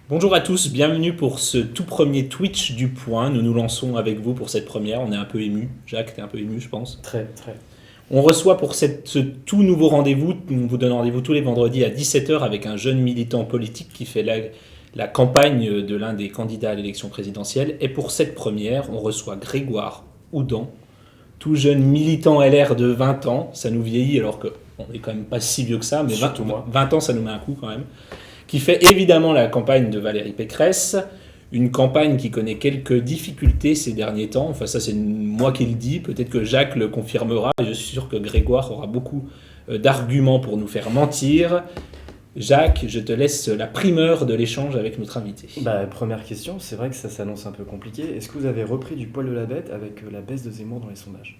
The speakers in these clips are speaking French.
Bonjour à tous, bienvenue pour ce tout premier Twitch du Point. Nous nous lançons avec vous pour cette première. On est un peu ému. Jacques, t'es un peu ému, je pense. Très, très. On reçoit pour ce tout nouveau rendez-vous, on vous donne rendez-vous tous les vendredis à 17h avec un jeune militant politique qui fait la campagne de l'un des candidats à l'élection présidentielle. Et pour cette première, on reçoit Grégoire Houdan, tout jeune militant LR de 20 ans. Ça nous vieillit alors qu'on n'est quand même pas si vieux que ça, mais 20 ans, ça nous met un coup quand même. Qui fait évidemment la campagne de Valérie Pécresse, une campagne qui connaît quelques difficultés ces derniers temps. Enfin, ça, c'est moi qui le dis. Peut-être que Jacques le confirmera. Et je suis sûr que Grégoire aura beaucoup d'arguments pour nous faire mentir. Jacques, je te laisse la primeur de l'échange avec notre invité. Première question, c'est vrai que ça s'annonce un peu compliqué. Est-ce que vous avez repris du poil de la bête avec la baisse de Zemmour dans les sondages ?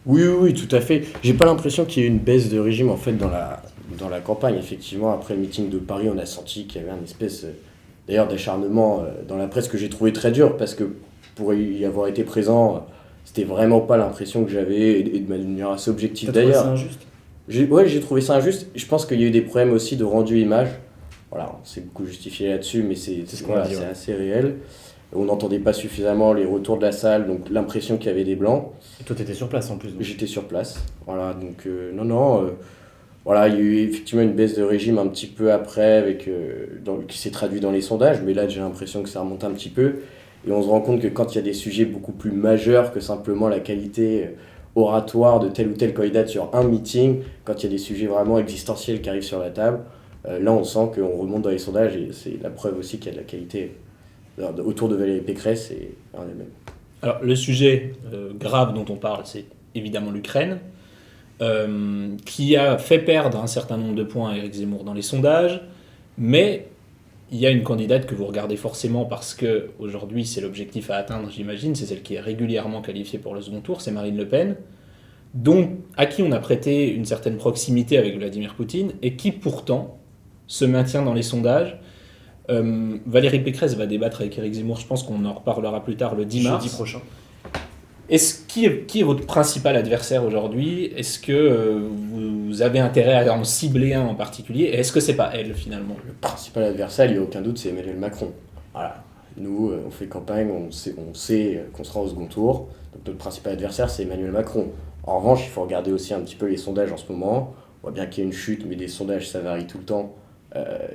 Oui, tout à fait. J'ai pas l'impression qu'il y ait une baisse de régime en fait dans la campagne. Effectivement, après le meeting de Paris, on a senti qu'il y avait un espèce d'ailleurs d'acharnement dans la presse que j'ai trouvé très dur parce que pour y avoir été présent, c'était vraiment pas l'impression que j'avais et de manière assez objective d'ailleurs. T'as trouvé ça injuste ? J'ai trouvé ça injuste. Je pense qu'il y a eu des problèmes aussi de rendu image. Voilà, on s'est beaucoup justifié là-dessus, mais c'est assez réel. On n'entendait pas suffisamment les retours de la salle, donc l'impression qu'il y avait des blancs. Et toi, t'étais sur place en plus. Donc. J'étais sur place, voilà, donc voilà, il y a eu effectivement une baisse de régime un petit peu après, qui s'est traduit dans les sondages, mais là j'ai l'impression que ça remonte un petit peu, et on se rend compte que quand il y a des sujets beaucoup plus majeurs que simplement la qualité oratoire de tel ou tel candidat sur un meeting, quand il y a des sujets vraiment existentiels qui arrivent sur la table, là on sent qu'on remonte dans les sondages, et c'est la preuve aussi qu'il y a de la qualité autour de Valérie Pécresse et en elle-même. Alors, le sujet grave dont on parle, c'est évidemment l'Ukraine, qui a fait perdre un certain nombre de points à Éric Zemmour dans les sondages, mais il y a une candidate que vous regardez forcément parce qu'aujourd'hui, c'est l'objectif à atteindre, j'imagine, c'est celle qui est régulièrement qualifiée pour le second tour, c'est Marine Le Pen, à qui on a prêté une certaine proximité avec Vladimir Poutine, et qui pourtant se maintient dans les sondages. Valérie Pécresse va débattre avec Éric Zemmour, je pense qu'on en reparlera plus tard le 10 mars. Jeudi prochain. Qui est votre principal adversaire aujourd'hui ? Est-ce que vous avez intérêt à en cibler un en particulier ? Et est-ce que c'est pas elle finalement ? Le principal adversaire, il n'y a aucun doute, c'est Emmanuel Macron. Voilà. Nous, on fait campagne, on sait qu'on sera au second tour. Donc notre principal adversaire, c'est Emmanuel Macron. En revanche, il faut regarder aussi un petit peu les sondages en ce moment. On voit bien qu'il y a une chute, mais des sondages, ça varie tout le temps.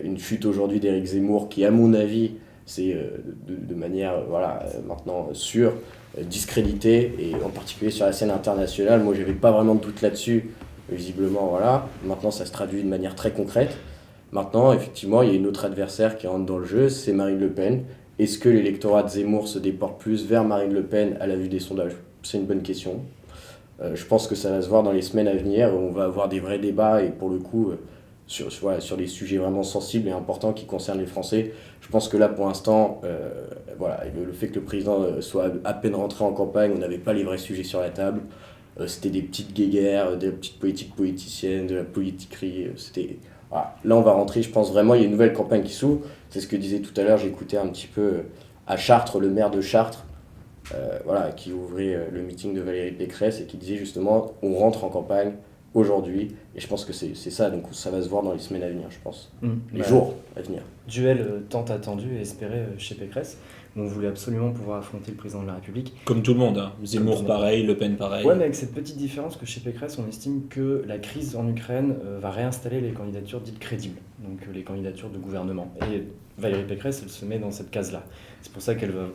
Une chute aujourd'hui d'Éric Zemmour qui, à mon avis, c'est de manière maintenant sûre, discrédité, et en particulier sur la scène internationale. Moi, j'avais pas vraiment de doute là-dessus, visiblement, voilà. Maintenant, ça se traduit de manière très concrète. Maintenant, effectivement, il y a une autre adversaire qui rentre dans le jeu, c'est Marine Le Pen. Est-ce que l'électorat de Zemmour se déporte plus vers Marine Le Pen à la vue des sondages ? C'est une bonne question. Je pense que ça va se voir dans les semaines à venir. On va avoir des vrais débats, et pour le coup, sur des sujets vraiment sensibles et importants qui concernent les Français. Je pense que là, pour l'instant, le fait que le président soit à peine rentré en campagne, on n'avait pas les vrais sujets sur la table. C'était des petites guéguerres, des petites politiques politiciennes, de la politiquerie. Voilà. Là, on va rentrer, je pense vraiment, il y a une nouvelle campagne qui s'ouvre. C'est ce que disait tout à l'heure, j'écoutais un petit peu à Chartres, le maire de Chartres, qui ouvrait le meeting de Valérie Pécresse et qui disait justement, on rentre en campagne aujourd'hui, et je pense que c'est ça, donc ça va se voir dans les semaines à venir, je pense, les jours à venir. Duel tant attendu et espéré chez Pécresse. On voulait absolument pouvoir affronter le président de la République. Comme tout le monde, hein. Zemmour pareil, Le Pen pareil. Ouais, mais avec cette petite différence que chez Pécresse, on estime que la crise en Ukraine va réinstaller les candidatures dites crédibles, donc les candidatures de gouvernement. Et Valérie Pécresse, elle se met dans cette case-là. C'est pour ça qu'elle va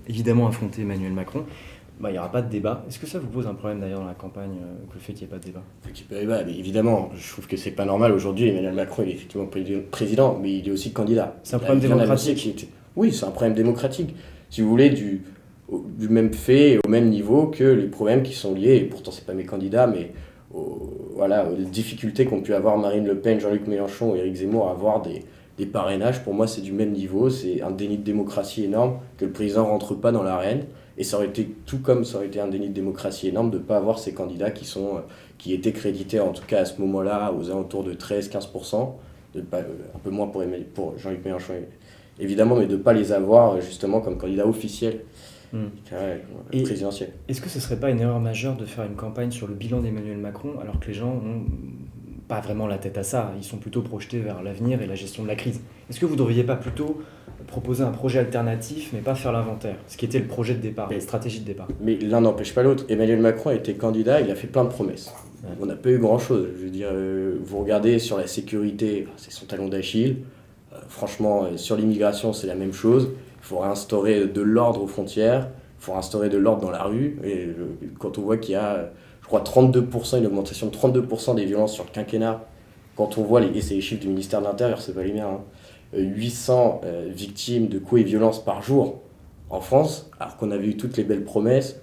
évidemment affronter Emmanuel Macron. Il n'y aura pas de débat. Est-ce que ça vous pose un problème d'ailleurs dans la campagne, que le fait qu'il n'y ait pas de débat ? Mais évidemment, je trouve que c'est pas normal aujourd'hui. Emmanuel Macron, il est effectivement président, mais il est aussi candidat. C'est un problème démocratique. Oui, c'est un problème démocratique. Si vous voulez, du même fait et au même niveau que les problèmes qui sont liés, et pourtant c'est pas mes candidats, mais aux difficultés qu'ont pu avoir Marine Le Pen, Jean-Luc Mélenchon et Éric Zemmour à avoir des parrainages. Pour moi, c'est du même niveau. C'est un déni de démocratie énorme que le président rentre pas dans l'arène. Et ça aurait été un déni de démocratie énorme de ne pas avoir ces candidats qui étaient crédités, en tout cas à ce moment-là, aux alentours de 13-15%, un peu moins pour Jean-Luc Mélenchon, évidemment, mais de ne pas les avoir justement comme candidats officiels présidentiels. Est-ce que ce ne serait pas une erreur majeure de faire une campagne sur le bilan d'Emmanuel Macron, alors que les gens ont pas vraiment la tête à ça. Ils sont plutôt projetés vers l'avenir et la gestion de la crise. Est-ce que vous ne devriez pas plutôt proposer un projet alternatif, mais pas faire l'inventaire, ce qui était le projet de départ, la stratégie de départ? Mais l'un n'empêche pas l'autre. Emmanuel Macron a été candidat, il a fait plein de promesses. Ouais. On n'a pas eu grand-chose. Je veux dire, vous regardez sur la sécurité, c'est son talon d'Achille. Franchement, sur l'immigration, c'est la même chose. Il faut réinstaurer de l'ordre aux frontières, il faut réinstaurer de l'ordre dans la rue. Et quand on voit qu'il y a, je crois, 32%, une augmentation de 32% des violences sur le quinquennat, quand on voit, et c'est les chiffres du ministère de l'Intérieur, c'est pas les miens, 800 victimes de coups et violences par jour en France, alors qu'on avait eu toutes les belles promesses,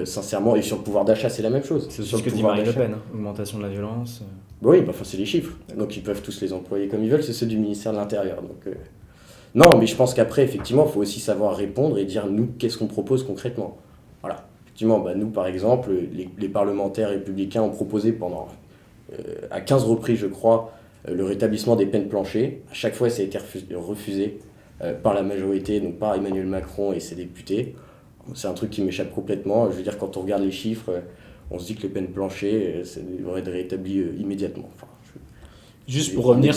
sincèrement, et sur le pouvoir d'achat, c'est la même chose. C'est sur ce le que dit pouvoir Marine Le d'achat. Pen, augmentation de la violence. Oui, bah, c'est les chiffres. Donc ils peuvent tous les employer comme ils veulent, c'est ceux du ministère de l'Intérieur. Donc, non, mais je pense qu'après, effectivement, il faut aussi savoir répondre et dire, nous, qu'est-ce qu'on propose concrètement. Voilà. Effectivement, nous, par exemple, les parlementaires républicains ont proposé pendant, à 15 reprises, je crois, le rétablissement des peines planchées. À chaque fois, ça a été refusé par la majorité, donc par Emmanuel Macron et ses députés. C'est un truc qui m'échappe complètement. Je veux dire, quand on regarde les chiffres, on se dit que les peines planchées, ça devrait être rétabli immédiatement. Enfin, Juste pour revenir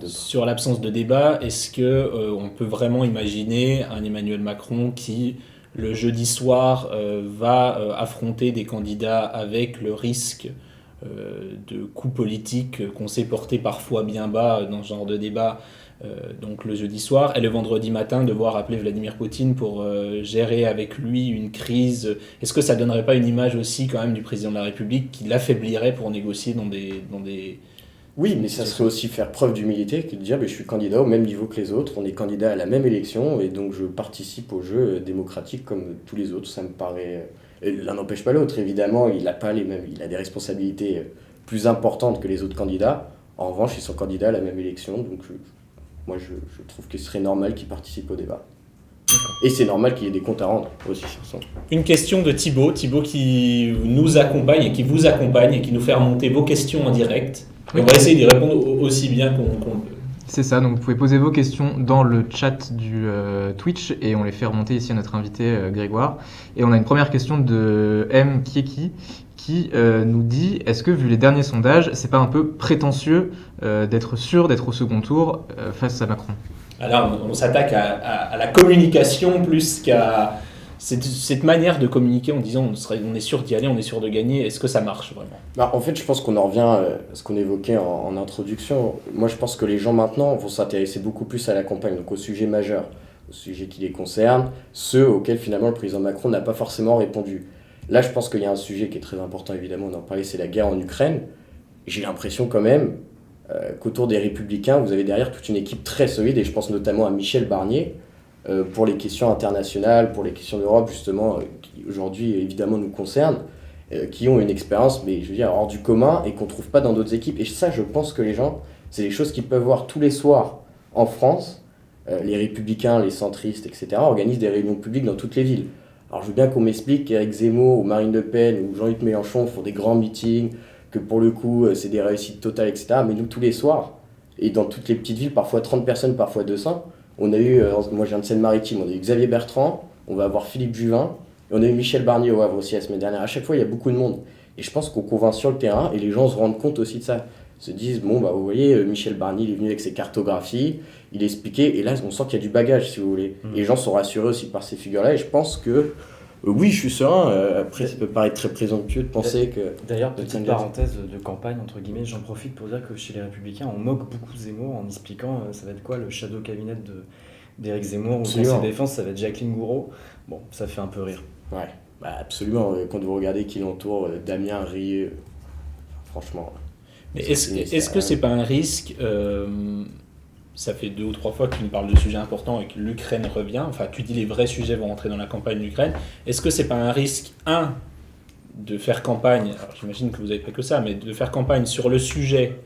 sur l'absence de débat, est-ce qu'on peut vraiment imaginer un Emmanuel Macron qui, le jeudi soir, va affronter des candidats avec le risque de coups politiques qu'on sait porter parfois bien bas dans ce genre de débat, donc le jeudi soir, et le vendredi matin devoir appeler Vladimir Poutine pour gérer avec lui une crise? Est-ce que ça donnerait pas une image aussi quand même du président de la République qui l'affaiblirait pour négocier dans des... Oui, mais ça serait aussi faire preuve d'humilité que de dire je suis candidat au même niveau que les autres, on est candidat à la même élection et donc je participe au jeu démocratique comme tous les autres. Ça me paraît... L'un n'empêche pas l'autre, évidemment, il a pas les mêmes, il a des responsabilités plus importantes que les autres candidats. En revanche, ils sont candidats à la même élection, donc moi je trouve que ce serait normal qu'il participe au débat. Et c'est normal qu'il y ait des comptes à rendre aussi sur son. Une question de Thibaut qui nous accompagne et qui vous accompagne et qui nous fait remonter vos questions en direct. Oui. On va essayer d'y répondre aussi bien qu'on peut. C'est ça, donc vous pouvez poser vos questions dans le chat du Twitch et on les fait remonter ici à notre invité Grégoire. Et on a une première question de M. Kieki qui nous dit « Est-ce que, vu les derniers sondages, c'est pas un peu prétentieux d'être sûr d'être au second tour face à Macron ?» Alors, on s'attaque à la communication plus qu'à cette manière de communiquer en disant on est sûr d'y aller, on est sûr de gagner. Est-ce que ça marche vraiment ? En fait, je pense qu'on en revient à ce qu'on évoquait en introduction. Moi, je pense que les gens maintenant vont s'intéresser beaucoup plus à la campagne, donc aux sujets majeurs, aux sujets qui les concernent, ceux auxquels finalement le président Macron n'a pas forcément répondu. Là, je pense qu'il y a un sujet qui est très important, évidemment, on en parlait, c'est la guerre en Ukraine. J'ai l'impression quand même qu'autour des Républicains, vous avez derrière toute une équipe très solide, et je pense notamment à Michel Barnier, pour les questions internationales, pour les questions d'Europe, justement, qui aujourd'hui, évidemment, nous concernent, qui ont une expérience, mais je veux dire, hors du commun, et qu'on ne trouve pas dans d'autres équipes. Et ça, je pense que les gens, c'est des choses qu'ils peuvent voir tous les soirs en France. Les Républicains, les centristes, etc., organisent des réunions publiques dans toutes les villes. Alors, je veux bien qu'on m'explique qu'Éric Zemmour, ou Marine Le Pen, ou Jean-Luc Mélenchon font des grands meetings, que pour le coup, c'est des réussites totales, etc. Mais nous, tous les soirs, et dans toutes les petites villes, parfois 30 personnes, parfois 200, on a eu, moi je viens de Seine-Maritime, on a eu Xavier Bertrand, on va avoir Philippe Juvin, et on a eu Michel Barnier au Havre aussi la semaine dernière. À chaque fois, il y a beaucoup de monde. Et je pense qu'on convainc sur le terrain, et les gens se rendent compte aussi de ça. Ils se disent, bon, vous voyez, Michel Barnier, il est venu avec ses cartographies, il expliquait, et là, on sent qu'il y a du bagage, si vous voulez. Et les gens sont rassurés aussi par ces figures-là, et je pense que, oui, je suis serein. Après, ça peut paraître très présomptueux de penser que... D'ailleurs, petite parenthèse de campagne, entre guillemets, j'en profite pour dire que chez les Républicains, on moque beaucoup Zemmour en expliquant ça va être quoi le shadow cabinet d'Éric Zemmour, ou Conseil Défense, ça va être Jacqueline Gouraud. Bon, ça fait un peu rire. Ouais, absolument. Quand vous regardez qui l'entoure, Damien Rieu, franchement... Mais est-ce que c'est pas un risque ça fait 2 ou 3 fois que tu nous parles de sujets importants et que l'Ukraine revient. Enfin, tu dis les vrais sujets vont rentrer dans la campagne d'Ukraine. Est-ce que c'est pas un risque, de faire campagne, alors j'imagine que vous n'avez pas que ça, mais de faire campagne sur le sujet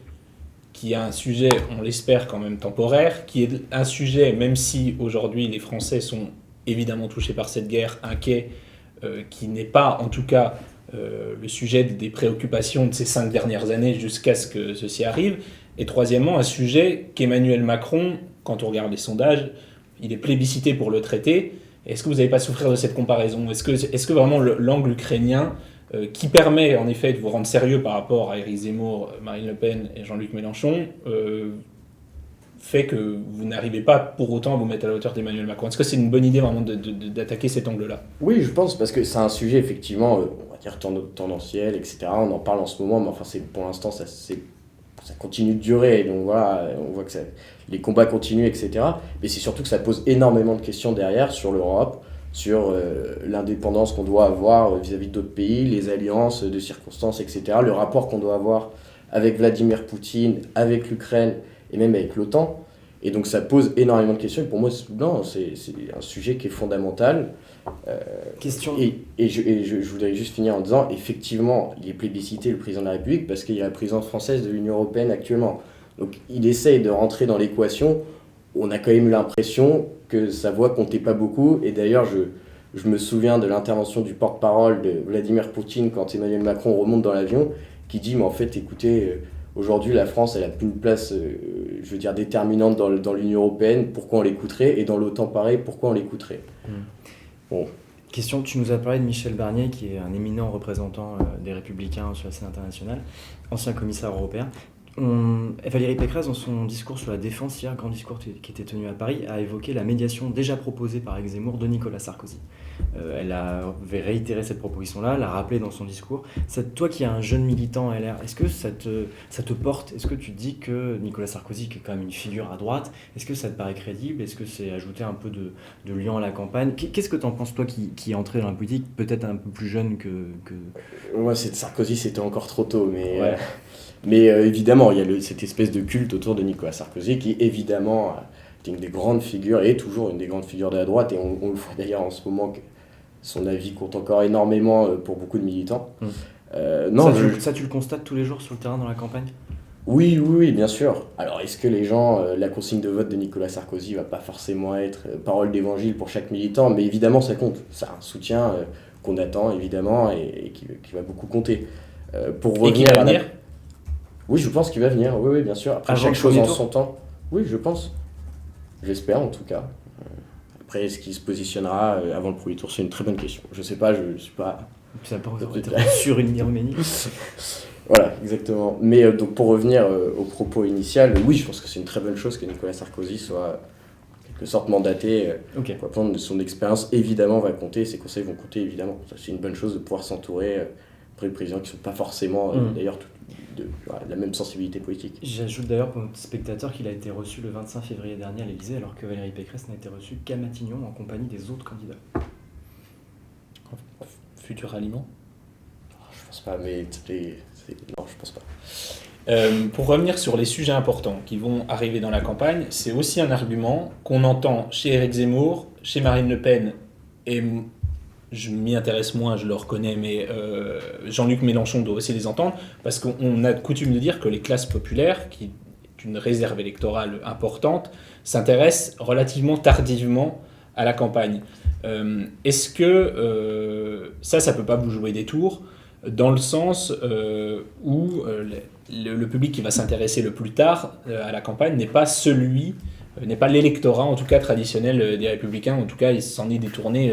qui est un sujet, on l'espère quand même temporaire, qui est un sujet, même si aujourd'hui les Français sont évidemment touchés par cette guerre, inquiets, qui n'est pas en tout cas le sujet des préoccupations de ces 5 dernières années jusqu'à ce que ceci arrive. Et troisièmement, un sujet qu'Emmanuel Macron, quand on regarde les sondages, il est plébiscité pour le traiter. Est-ce que vous n'allez pas souffrir de cette comparaison ? Est-ce que vraiment l'angle ukrainien qui permet en effet de vous rendre sérieux par rapport à Éric Zemmour, Marine Le Pen et Jean-Luc Mélenchon, fait que vous n'arrivez pas pour autant à vous mettre à la hauteur d'Emmanuel Macron. Est-ce que c'est une bonne idée vraiment d'attaquer cet angle-là? Oui, je pense, parce que c'est un sujet effectivement, on va dire tendanciel, etc. On en parle en ce moment, mais enfin, pour l'instant, ça continue de durer. Donc voilà, on voit que les combats continuent, etc. Mais c'est surtout que ça pose énormément de questions derrière sur l'Europe, sur l'indépendance qu'on doit avoir vis-à-vis d'autres pays, les alliances de circonstances, etc. Le rapport qu'on doit avoir avec Vladimir Poutine, avec l'Ukraine et même avec l'OTAN. Et donc ça pose énormément de questions. Et pour moi, c'est un sujet qui est fondamental. Question. Et je voudrais juste finir en disant, effectivement, il est plébiscité le président de la République parce qu'il est la présidence française de l'Union européenne actuellement. Donc il essaye de rentrer dans l'équation. On a quand même eu l'impression que sa voix comptait pas beaucoup. Et d'ailleurs, je me souviens de l'intervention du porte-parole de Vladimir Poutine quand Emmanuel Macron remonte dans l'avion, qui dit, mais en fait, écoutez, aujourd'hui, la France, elle a plus une place, je veux dire, déterminante dans l'Union européenne. Pourquoi on l'écouterait? Et dans l'OTAN, pareil, pourquoi on l'écouterait? Bon. Question, tu nous as parlé de Michel Barnier, qui est un éminent représentant des Républicains sur la scène internationale, ancien commissaire européen. Valérie Pécresse, dans son discours sur la défense, hier, grand discours qui était tenu à Paris, a évoqué la médiation déjà proposée par Éric Zemmour de Nicolas Sarkozy. Elle avait réitéré cette proposition-là, l'a rappelé dans son discours. Toi qui es un jeune militant LR, est-ce que ça te porte? Est-ce que tu te dis que Nicolas Sarkozy, qui est quand même une figure à droite, est-ce que ça te paraît crédible? Est-ce que c'est ajouter un peu de liant à la campagne? Qu'est-ce que tu en penses, toi qui es entré dans la politique, peut-être un peu plus jeune que... Moi, Sarkozy, c'était encore trop tôt, mais... Ouais. Mais évidemment, il y a cette espèce de culte autour de Nicolas Sarkozy qui, évidemment, est une des grandes figures, et est toujours une des grandes figures de la droite, et on le voit d'ailleurs en ce moment que son avis compte encore énormément pour beaucoup de militants. Non, ça, tu le constates tous les jours sur le terrain dans la campagne? Oui, bien sûr. Alors, est-ce que les gens, la consigne de vote de Nicolas Sarkozy va pas forcément être parole d'évangile pour chaque militant, mais évidemment, ça compte. C'est un soutien qu'on attend, évidemment, et qui va beaucoup compter. Pour revenir et qui va venir? Oui, je pense qu'il va venir, oui, bien sûr. Après, chaque chose en son temps. Oui, je pense. J'espère, en tout cas. Après, est-ce qu'il se positionnera avant le premier tour? C'est une très bonne question. Je sais pas, je suis pas... Ça peut être sur une Arménie. Voilà, exactement. Mais donc, pour revenir au propos initial, oui, je pense que c'est une très bonne chose que Nicolas Sarkozy soit en quelque sorte mandaté pour apprendre de son expérience. Évidemment, va compter, ses conseils vont compter, évidemment. Ça, c'est une bonne chose de pouvoir s'entourer après des présidents qui ne sont pas forcément, d'ailleurs, de la même sensibilité politique. J'ajoute d'ailleurs pour nos spectateurs qu'il a été reçu le 25 février dernier à l'Élysée, alors que Valérie Pécresse n'a été reçue qu'à Matignon en compagnie des autres candidats. Futur aliment? Je pense pas, mais non, je pense pas. Pour revenir sur les sujets importants qui vont arriver dans la campagne, c'est aussi un argument qu'on entend chez Éric Zemmour, chez Marine Le Pen, et je m'y intéresse moins, je le reconnais, mais Jean-Luc Mélenchon doit aussi les entendre, parce qu'on a coutume de dire que les classes populaires, qui est une réserve électorale importante, s'intéressent relativement tardivement à la campagne. Est-ce que ça peut pas vous jouer des tours, dans le sens où le public qui va s'intéresser le plus tard à la campagne n'est pas l'électorat, en tout cas traditionnel des Républicains, en tout cas il s'en est détourné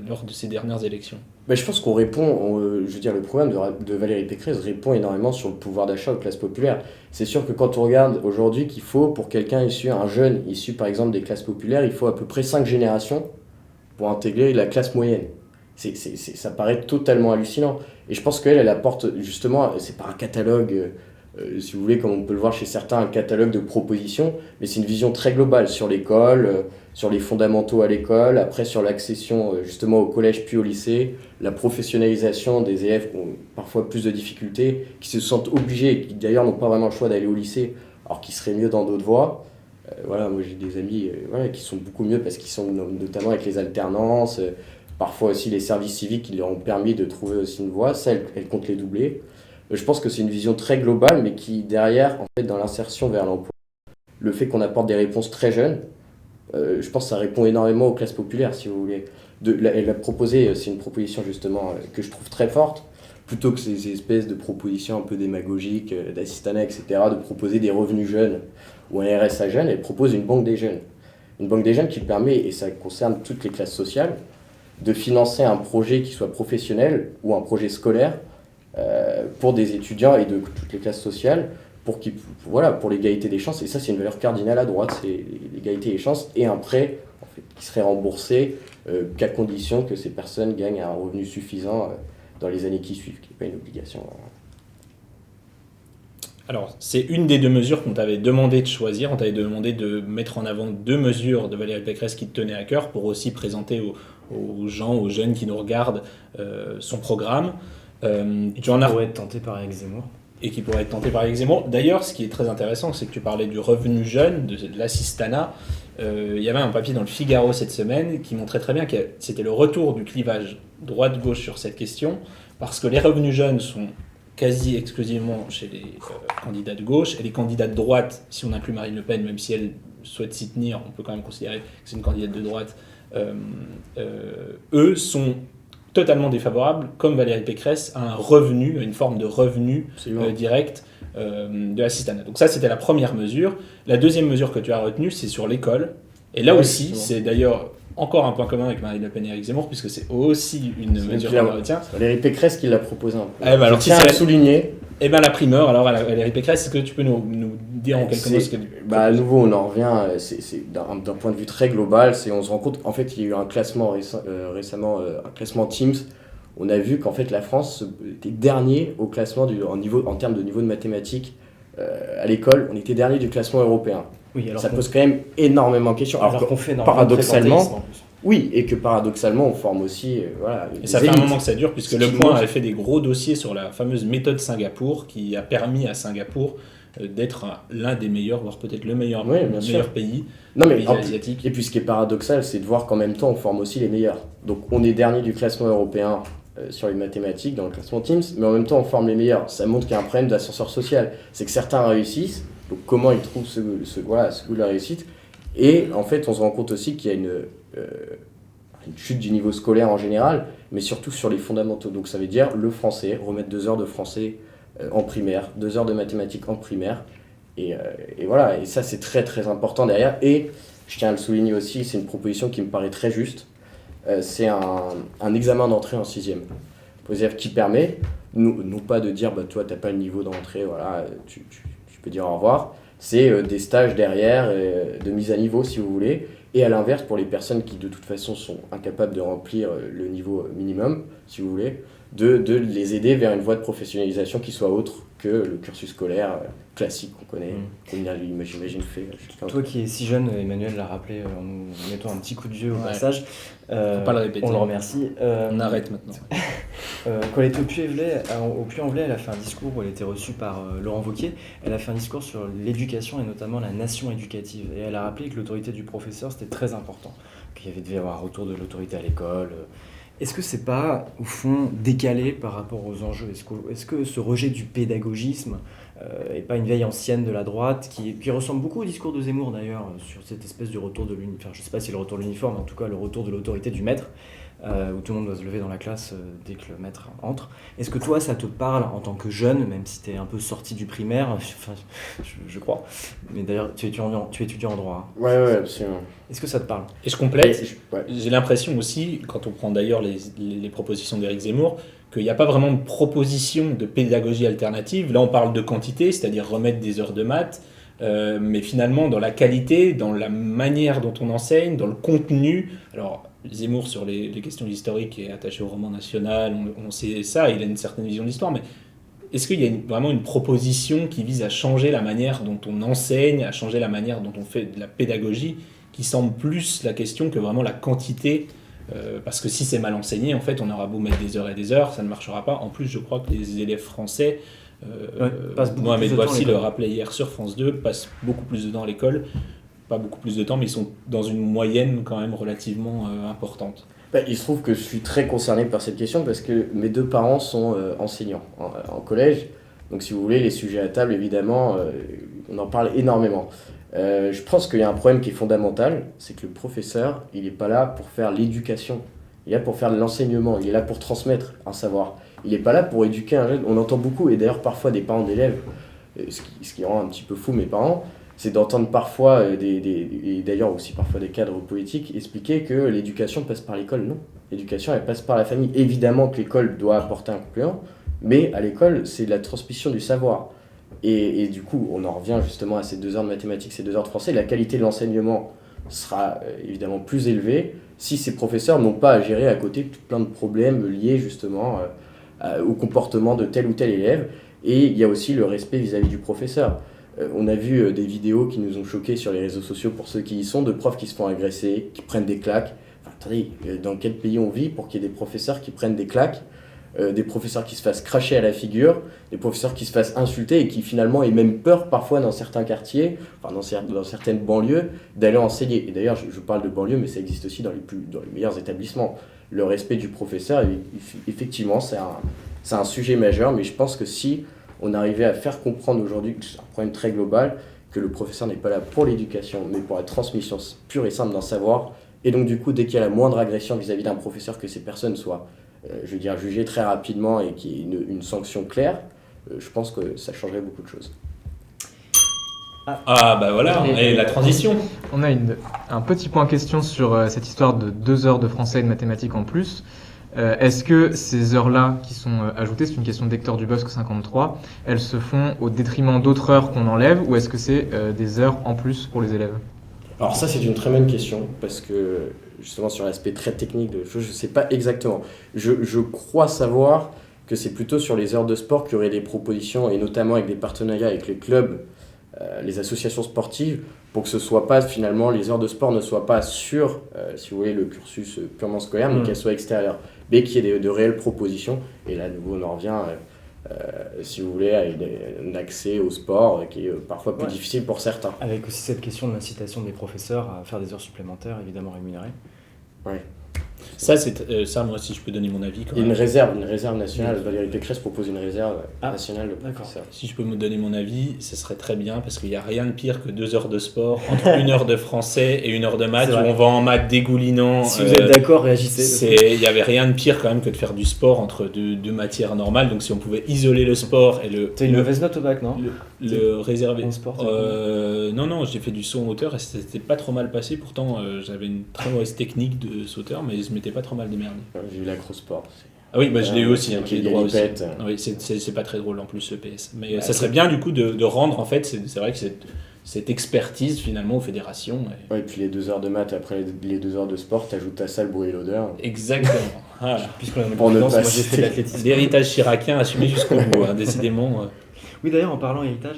lors de ces dernières élections? Je pense qu'on répond, je veux dire, le programme de Valérie Pécresse répond énormément sur le pouvoir d'achat aux classes populaires. C'est sûr que quand on regarde aujourd'hui qu'il faut, pour quelqu'un un jeune issu par exemple des classes populaires, il faut à peu près 5 générations pour intégrer la classe moyenne. Ça paraît totalement hallucinant. Et je pense qu'elle apporte justement, c'est pas un catalogue, si vous voulez, comme on peut le voir chez certains, un catalogue de propositions, mais c'est une vision très globale sur l'école, sur les fondamentaux à l'école, après sur l'accession justement au collège puis au lycée, la professionnalisation des élèves qui ont parfois plus de difficultés, qui se sentent obligés, et qui d'ailleurs n'ont pas vraiment le choix d'aller au lycée, alors qu'ils seraient mieux dans d'autres voies. Moi j'ai des amis qui sont beaucoup mieux parce qu'ils sont notamment avec les alternances, parfois aussi les services civiques qui leur ont permis de trouver aussi une voie. Ça, elle compte les doubler. Je pense que c'est une vision très globale, mais qui derrière, en fait, dans l'insertion vers l'emploi, le fait qu'on apporte des réponses très jeunes, je pense que ça répond énormément aux classes populaires, si vous voulez. Elle a proposé, c'est une proposition justement que je trouve très forte, plutôt que ces espèces de propositions un peu démagogiques, d'assistanat, etc., de proposer des revenus jeunes ou un RSA jeune. Elle propose une banque des jeunes. Une banque des jeunes qui permet, et ça concerne toutes les classes sociales, de financer un projet qui soit professionnel ou un projet scolaire pour des étudiants et de toutes les classes sociales pour l'égalité des chances. Et ça, c'est une valeur cardinale à droite, c'est l'égalité des chances et un prêt en fait, qui serait remboursé qu'à condition que ces personnes gagnent un revenu suffisant dans les années qui suivent, qui n'est pas une obligation. Alors, c'est une des deux mesures qu'on t'avait demandé de choisir. On t'avait demandé de mettre en avant deux mesures de Valérie Pécresse qui te tenaient à cœur pour aussi présenter aux gens, aux jeunes qui nous regardent, son programme. Tu pourrais être tenté par Éric Zemmour. Et qui pourrait être tenté par Éric Zemmour. D'ailleurs, ce qui est très intéressant, c'est que tu parlais du revenu jeune, de l'assistanat. Il y avait un papier dans le Figaro cette semaine qui montrait très bien que c'était le retour du clivage droite-gauche sur cette question, parce que les revenus jeunes sont quasi exclusivement chez les candidats de gauche, et les candidats de droite, si on inclut Marine Le Pen, même si elle souhaite s'y tenir, on peut quand même considérer que c'est une candidate de droite, eux sont totalement défavorable, comme Valérie Pécresse, à un revenu, à une forme de revenu direct de l'assistanat. Donc ça, c'était la première mesure. La deuxième mesure que tu as retenue, c'est sur l'école. Et là aussi, c'est d'ailleurs encore un point commun avec Marine Le Pen et Éric Zemmour, puisque c'est aussi une mesure qu'on retient. Valérie Pécresse qui l'a proposé un peu. Eh ben, alors, je tiens à le souligner. Eh bien, la primeur, alors Valérie Pécresse, est-ce que tu peux nous dire en quelques mots ce que... À nouveau, on en revient, c'est d'un point de vue très global, on se rend compte, en fait, il y a eu un classement récemment, un classement Teams, on a vu qu'en fait la France était dernier au classement en termes de niveau de mathématiques à l'école, on était dernier du classement européen. Oui, alors ça pose quand même énormément de questions. Alors qu'on fait paradoxalement, oui, et que paradoxalement, on forme aussi. Et ça fait un moment que ça dure, puisque Le Point avait fait des gros dossiers sur la fameuse méthode Singapour, qui a permis à Singapour d'être l'un des meilleurs, voire peut-être le meilleur pays, asiatique. Et puis ce qui est paradoxal, c'est de voir qu'en même temps, on forme aussi les meilleurs. Donc on est dernier du classement européen sur les mathématiques, dans le classement Teams, mais en même temps, on forme les meilleurs. Ça montre qu'il y a un problème d'ascenseur social. C'est que certains réussissent, donc comment ils trouvent ce goût de la réussite. Et en fait, on se rend compte aussi qu'il y a une chute du niveau scolaire en général, mais surtout sur les fondamentaux. Donc ça veut dire le français, remettre 2 heures de français en primaire, 2 heures de mathématiques en primaire. Et voilà, et ça c'est très très important derrière. Et je tiens à le souligner aussi, c'est une proposition qui me paraît très juste. C'est un examen d'entrée en 6e. C'est-à-dire qui permet, non pas de dire bah, toi t'as pas le niveau d'entrée, voilà, tu peux dire au revoir. C'est des stages derrière, de mise à niveau si vous voulez. Et à l'inverse, pour les personnes qui de toute façon sont incapables de remplir le niveau minimum, si vous voulez, de les aider vers une voie de professionnalisation qui soit autre que le cursus scolaire classique qu'on connaît, j'imagine fait. Toi qui es si jeune, Emmanuel l'a rappelé en nous mettant un petit coup de vieux au passage. Faut pas le répéter. On le remercie. On arrête maintenant. Quand elle était au Puy-en-Velay, elle a fait un discours où elle était reçue par Laurent Wauquiez. Elle a fait un discours sur l'éducation et notamment la nation éducative. Et elle a rappelé que l'autorité du professeur, c'était très important. Qu'il devait y avoir un retour de l'autorité à l'école. Est-ce que c'est pas, au fond, décalé par rapport aux enjeux ? Est-ce que ce rejet du pédagogisme n'est pas une vieille ancienne de la droite qui ressemble beaucoup au discours de Zemmour d'ailleurs, sur cette espèce du retour de l'uniforme, enfin je sais pas si le retour de l'uniforme, en tout cas le retour de l'autorité du maître, où tout le monde doit se lever dans la classe dès que le maître entre. Est-ce que toi ça te parle en tant que jeune, même si tu es un peu sorti du primaire, enfin, je crois, mais d'ailleurs tu es étudiant en droit. Ouais, absolument. Est-ce que ça te parle ? Et je complète, j'ai l'impression aussi, quand on prend d'ailleurs les propositions d'Éric Zemmour, qu'il n'y a pas vraiment de proposition de pédagogie alternative. Là on parle de quantité, c'est-à-dire remettre des heures de maths, mais finalement dans la qualité, dans la manière dont on enseigne, dans le contenu. Alors Zemmour sur les questions historiques est attaché au roman national, on sait ça, il a une certaine vision de l'histoire, mais est-ce qu'il y a vraiment une proposition qui vise à changer la manière dont on enseigne, à changer la manière dont on fait de la pédagogie, qui semble plus la question que vraiment la quantité, parce que si c'est mal enseigné, en fait, on aura beau mettre des heures et des heures, ça ne marchera pas. En plus, je crois que les élèves français, Mohamed Bouafsi le rappelait hier sur France 2, passent beaucoup plus de temps à l'école, pas beaucoup plus de temps, mais ils sont dans une moyenne quand même relativement importante. Il se trouve que je suis très concerné par cette question parce que mes 2 parents sont enseignants en collège. Donc si vous voulez, les sujets à table, évidemment, on en parle énormément. Je pense qu'il y a un problème qui est fondamental, c'est que le professeur, il n'est pas là pour faire l'éducation. Il est là pour faire de l'enseignement, il est là pour transmettre un savoir. Il n'est pas là pour éduquer un jeune. On entend beaucoup, et d'ailleurs parfois des parents d'élèves, ce qui rend un petit peu fou mes parents, c'est d'entendre parfois, et d'ailleurs aussi parfois des cadres politiques, expliquer que l'éducation passe par l'école. Non, l'éducation, elle passe par la famille. Évidemment que l'école doit apporter un complément, mais à l'école, c'est la transmission du savoir. Et du coup, on en revient justement à ces 2 heures de mathématiques, ces 2 heures de français. La qualité de l'enseignement sera évidemment plus élevée si ces professeurs n'ont pas à gérer à côté tout plein de problèmes liés justement au comportement de tel ou tel élève. Et il y a aussi le respect vis-à-vis du professeur. On a vu des vidéos qui nous ont choqués sur les réseaux sociaux pour ceux qui y sont, de profs qui se font agresser, qui prennent des claques. Enfin, attendez, dans quel pays on vit pour qu'il y ait des professeurs qui prennent des claques, des professeurs qui se fassent cracher à la figure, des professeurs qui se fassent insulter et qui finalement aient même peur parfois dans certains quartiers, enfin dans certaines banlieues, d'aller enseigner. Et d'ailleurs, je parle de banlieue, mais ça existe aussi dans les meilleurs établissements. Le respect du professeur, effectivement, c'est un sujet majeur, mais je pense que si on arrivait à faire comprendre aujourd'hui que c'est un problème très global, que le professeur n'est pas là pour l'éducation, mais pour la transmission pure et simple d'un savoir, et donc du coup, dès qu'il y a la moindre agression vis-à-vis d'un professeur, que ces personnes soient jugées très rapidement et qu'il y ait une sanction claire, je pense que ça changerait beaucoup de choses. Ah bah voilà, et la transition. On a un petit point question sur cette histoire de 2 heures de français et de mathématiques en plus. Est-ce que ces heures-là qui sont ajoutées, c'est une question d'Hector Dubosc 53, elles se font au détriment d'autres heures qu'on enlève, ou est-ce que c'est des heures en plus pour les élèves? Alors ça, c'est une très bonne question, parce que justement sur l'aspect très technique de la chose, je ne sais pas exactement. Je crois savoir que c'est plutôt sur les heures de sport qu'il y aurait des propositions, et notamment avec des partenariats avec les clubs, les associations sportives, pour que ce soit pas finalement, les heures de sport ne soient pas sur, si vous voulez, le cursus purement scolaire, mais qu'elles soient extérieures, mais qu'il y ait de réelles propositions. Et là, à nouveau, on en revient, si vous voulez, à un accès au sport qui est parfois plus difficile pour certains. Avec aussi cette question de l'incitation des professeurs à faire des heures supplémentaires, évidemment rémunérées. Ouais. Ça, ça, moi aussi, je peux donner mon avis. Quand Il y a même. une réserve nationale. Valérie Pécresse propose une réserve nationale de professeurs. Si je peux me donner mon avis, ce serait très bien, parce qu'il n'y a rien de pire que 2 heures de sport, entre 1 heure de français et 1 heure de maths, où on va en maths dégoulinant. Si vous êtes d'accord, réagissez. Il n'y avait rien de pire quand même que de faire du sport entre deux matières normales, donc si on pouvait isoler le sport et le... T'as une mauvaise note au bac, non? Le réserver. En sport, non, j'ai fait du saut en hauteur et c'était pas trop mal passé, pourtant j'avais une très mauvaise technique de sauteur, mais je m'étais pas trop mal démerdé. J'ai eu l'acrosport. Ah oui, bah, je l'ai eu aussi, j'ai eu droit aussi. Oui, c'est pas très drôle en plus le PS. Mais ça serait bien du coup de rendre, en fait, c'est vrai que cette expertise finalement aux fédérations. Et puis les 2 heures de maths, après les 2 heures de sport, t'ajoutes à ça le bruit et l'odeur. Exactement. Voilà. Puisqu'on a une Pour ne confidence, pas moi j'ai fait de l'athlétisme. L'héritage chiracien assumé jusqu'au bout, hein, décidément. Oui, d'ailleurs, en parlant héritage,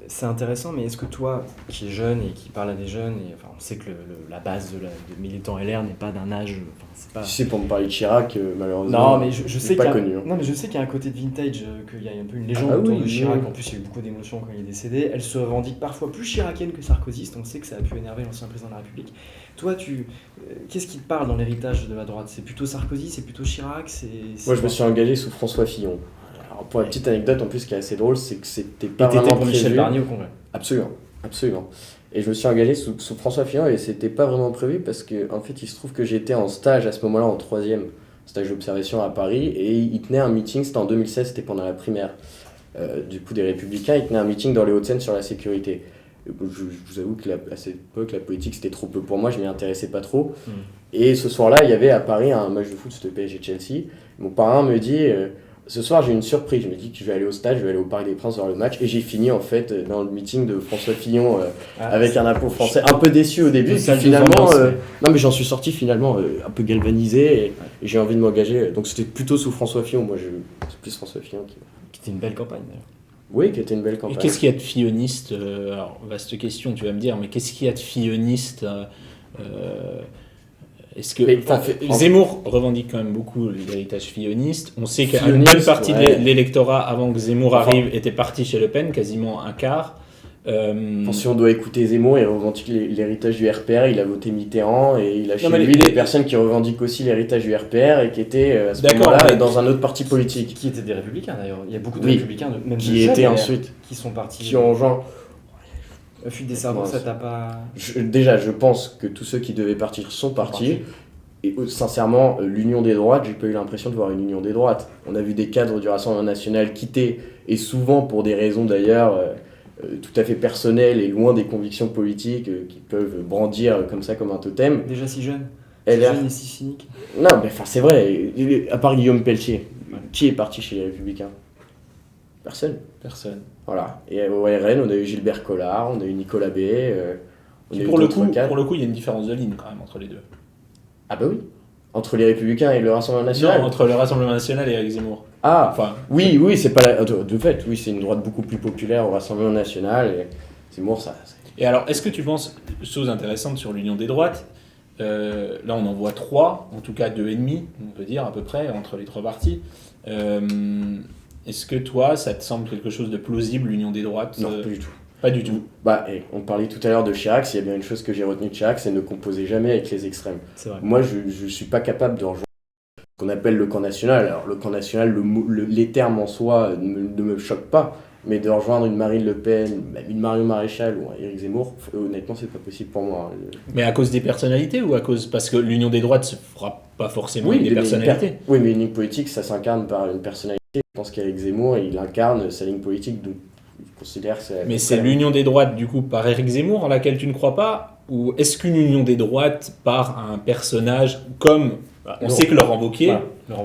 c'est intéressant, mais est-ce que toi, qui es jeune et qui parle à des jeunes, et enfin, on sait que la base de militant LR n'est pas d'un âge, enfin, c'est pas... Si c'est pour me parler de Chirac, malheureusement, non, mais je sais pas connu. Non, mais je sais qu'il y a un côté de vintage, qu'il y a un peu une légende autour de Chirac. En plus, il y a eu beaucoup d'émotions quand il est décédé. Elle se revendique parfois plus chiracienne que sarkozyste. On sait que ça a pu énerver l'ancien président de la République. Toi, qu'est-ce qui te parle dans l'héritage de la droite? C'est plutôt Sarkozy, c'est plutôt Chirac, Moi, je me suis engagé sous François Fillon. Alors, pour la petite anecdote, en plus, qui est assez drôle, c'est que c'était pas vraiment pour prévu. Michel Barnier au Congrès. Absolument. Et je me suis engagé sous François Fillon et c'était pas vraiment prévu parce que en fait, il se trouve que j'étais en stage à ce moment-là, en 3e stage d'observation à Paris, et il tenait un meeting, c'était en 2016, c'était pendant la primaire du coup des Républicains, il tenait un meeting dans les Hauts-de-Seine sur la sécurité. Je vous avoue qu'à cette époque, la politique c'était trop peu pour moi, je m'y intéressais pas trop. Et ce soir-là, il y avait à Paris un match de foot, c'était PSG-Chelsea. Mon parrain me dit ce soir j'ai une surprise, je me dis que je vais aller au stade, je vais aller au Parc des Princes voir le match, et j'ai fini en fait dans le meeting de François Fillon avec un drapeau français, un peu déçu au début, puis finalement non mais j'en suis sorti finalement un peu galvanisé et j'ai envie de m'engager, donc c'était plutôt sous François Fillon, moi c'est plus François Fillon qui était une belle campagne d'ailleurs. Oui, qui était une belle campagne. Et qu'est-ce qu'il y a de filloniste alors vaste question, tu vas me dire, mais qu'est-ce qu'il y a de filloniste est-ce que Zemmour revendique quand même beaucoup l'héritage filloniste. On sait qu'une bonne partie de l'électorat avant que Zemmour arrive était parti chez Le Pen, quasiment un quart. Si on doit écouter Zemmour, il revendique l'héritage du RPR, il a voté Mitterrand et il a chez lui des personnes qui revendiquent aussi l'héritage du RPR et qui étaient à ce moment-là dans un autre parti politique. Qui étaient des républicains d'ailleurs. Il y a beaucoup de républicains, même qui étaient ensuite, qui sont partis. Qui ont genre. Fuite des cerveaux, ça t'a pas. Déjà, je pense que tous ceux qui devaient partir sont partis. Et sincèrement, l'union des droites, j'ai pas eu l'impression de voir une union des droites. On a vu des cadres du Rassemblement national quitter, et souvent pour des raisons d'ailleurs tout à fait personnelles et loin des convictions politiques qu'ils peuvent brandir comme ça comme un totem. Déjà si jeune. LR. Jeune et si cynique. Non, mais enfin, c'est vrai, à part Guillaume Pelletier, qui est parti chez les Républicains? Personne. Personne. Voilà. Et au RN, on a eu Gilbert Collard, on a eu Nicolas B. On a eu Pour le d'autres cadres. coup, il y a une différence de ligne quand même entre les deux. Ah bah oui. Entre les Républicains et le Rassemblement National. Non, entre le Rassemblement National et Eric Zemmour. Ah, Enfin, oui, c'est pas la... De fait, oui, c'est une droite beaucoup plus populaire au Rassemblement National. Et Zemmour, ça... et alors, est-ce que tu penses, chose intéressante sur l'union des droites, là on en voit 3, en tout cas 2,5, on peut dire à peu près, entre les 3 partis. Est-ce que toi, ça te semble quelque chose de plausible, l'union des droites? Non, pas du tout. Pas du tout. Bah, on parlait tout à l'heure de Chirac, s'il y a bien une chose que j'ai retenue de Chirac, c'est ne composer jamais avec les extrêmes. C'est vrai. Moi, je suis pas capable de rejoindre ce qu'on appelle le camp national. Alors, le camp national, les termes en soi ne me choquent pas, mais de rejoindre une Marine Le Pen, même une Marion Maréchal ou un Éric Zemmour, honnêtement, c'est pas possible pour moi. Mais à cause des personnalités ou à cause... Parce que l'union des droites se fera pas forcément avec des personnalités. Oui, mais une ligne politique, ça s'incarne par une personnalité. Je pense qu'Éric Zemmour, il incarne sa ligne politique, donc je considère que c'est... Mais c'est l'union des droites, du coup, par Éric Zemmour, en laquelle tu ne crois pas? Ou est-ce qu'une union des droites par un personnage comme... On sait que Laurent Wauquiez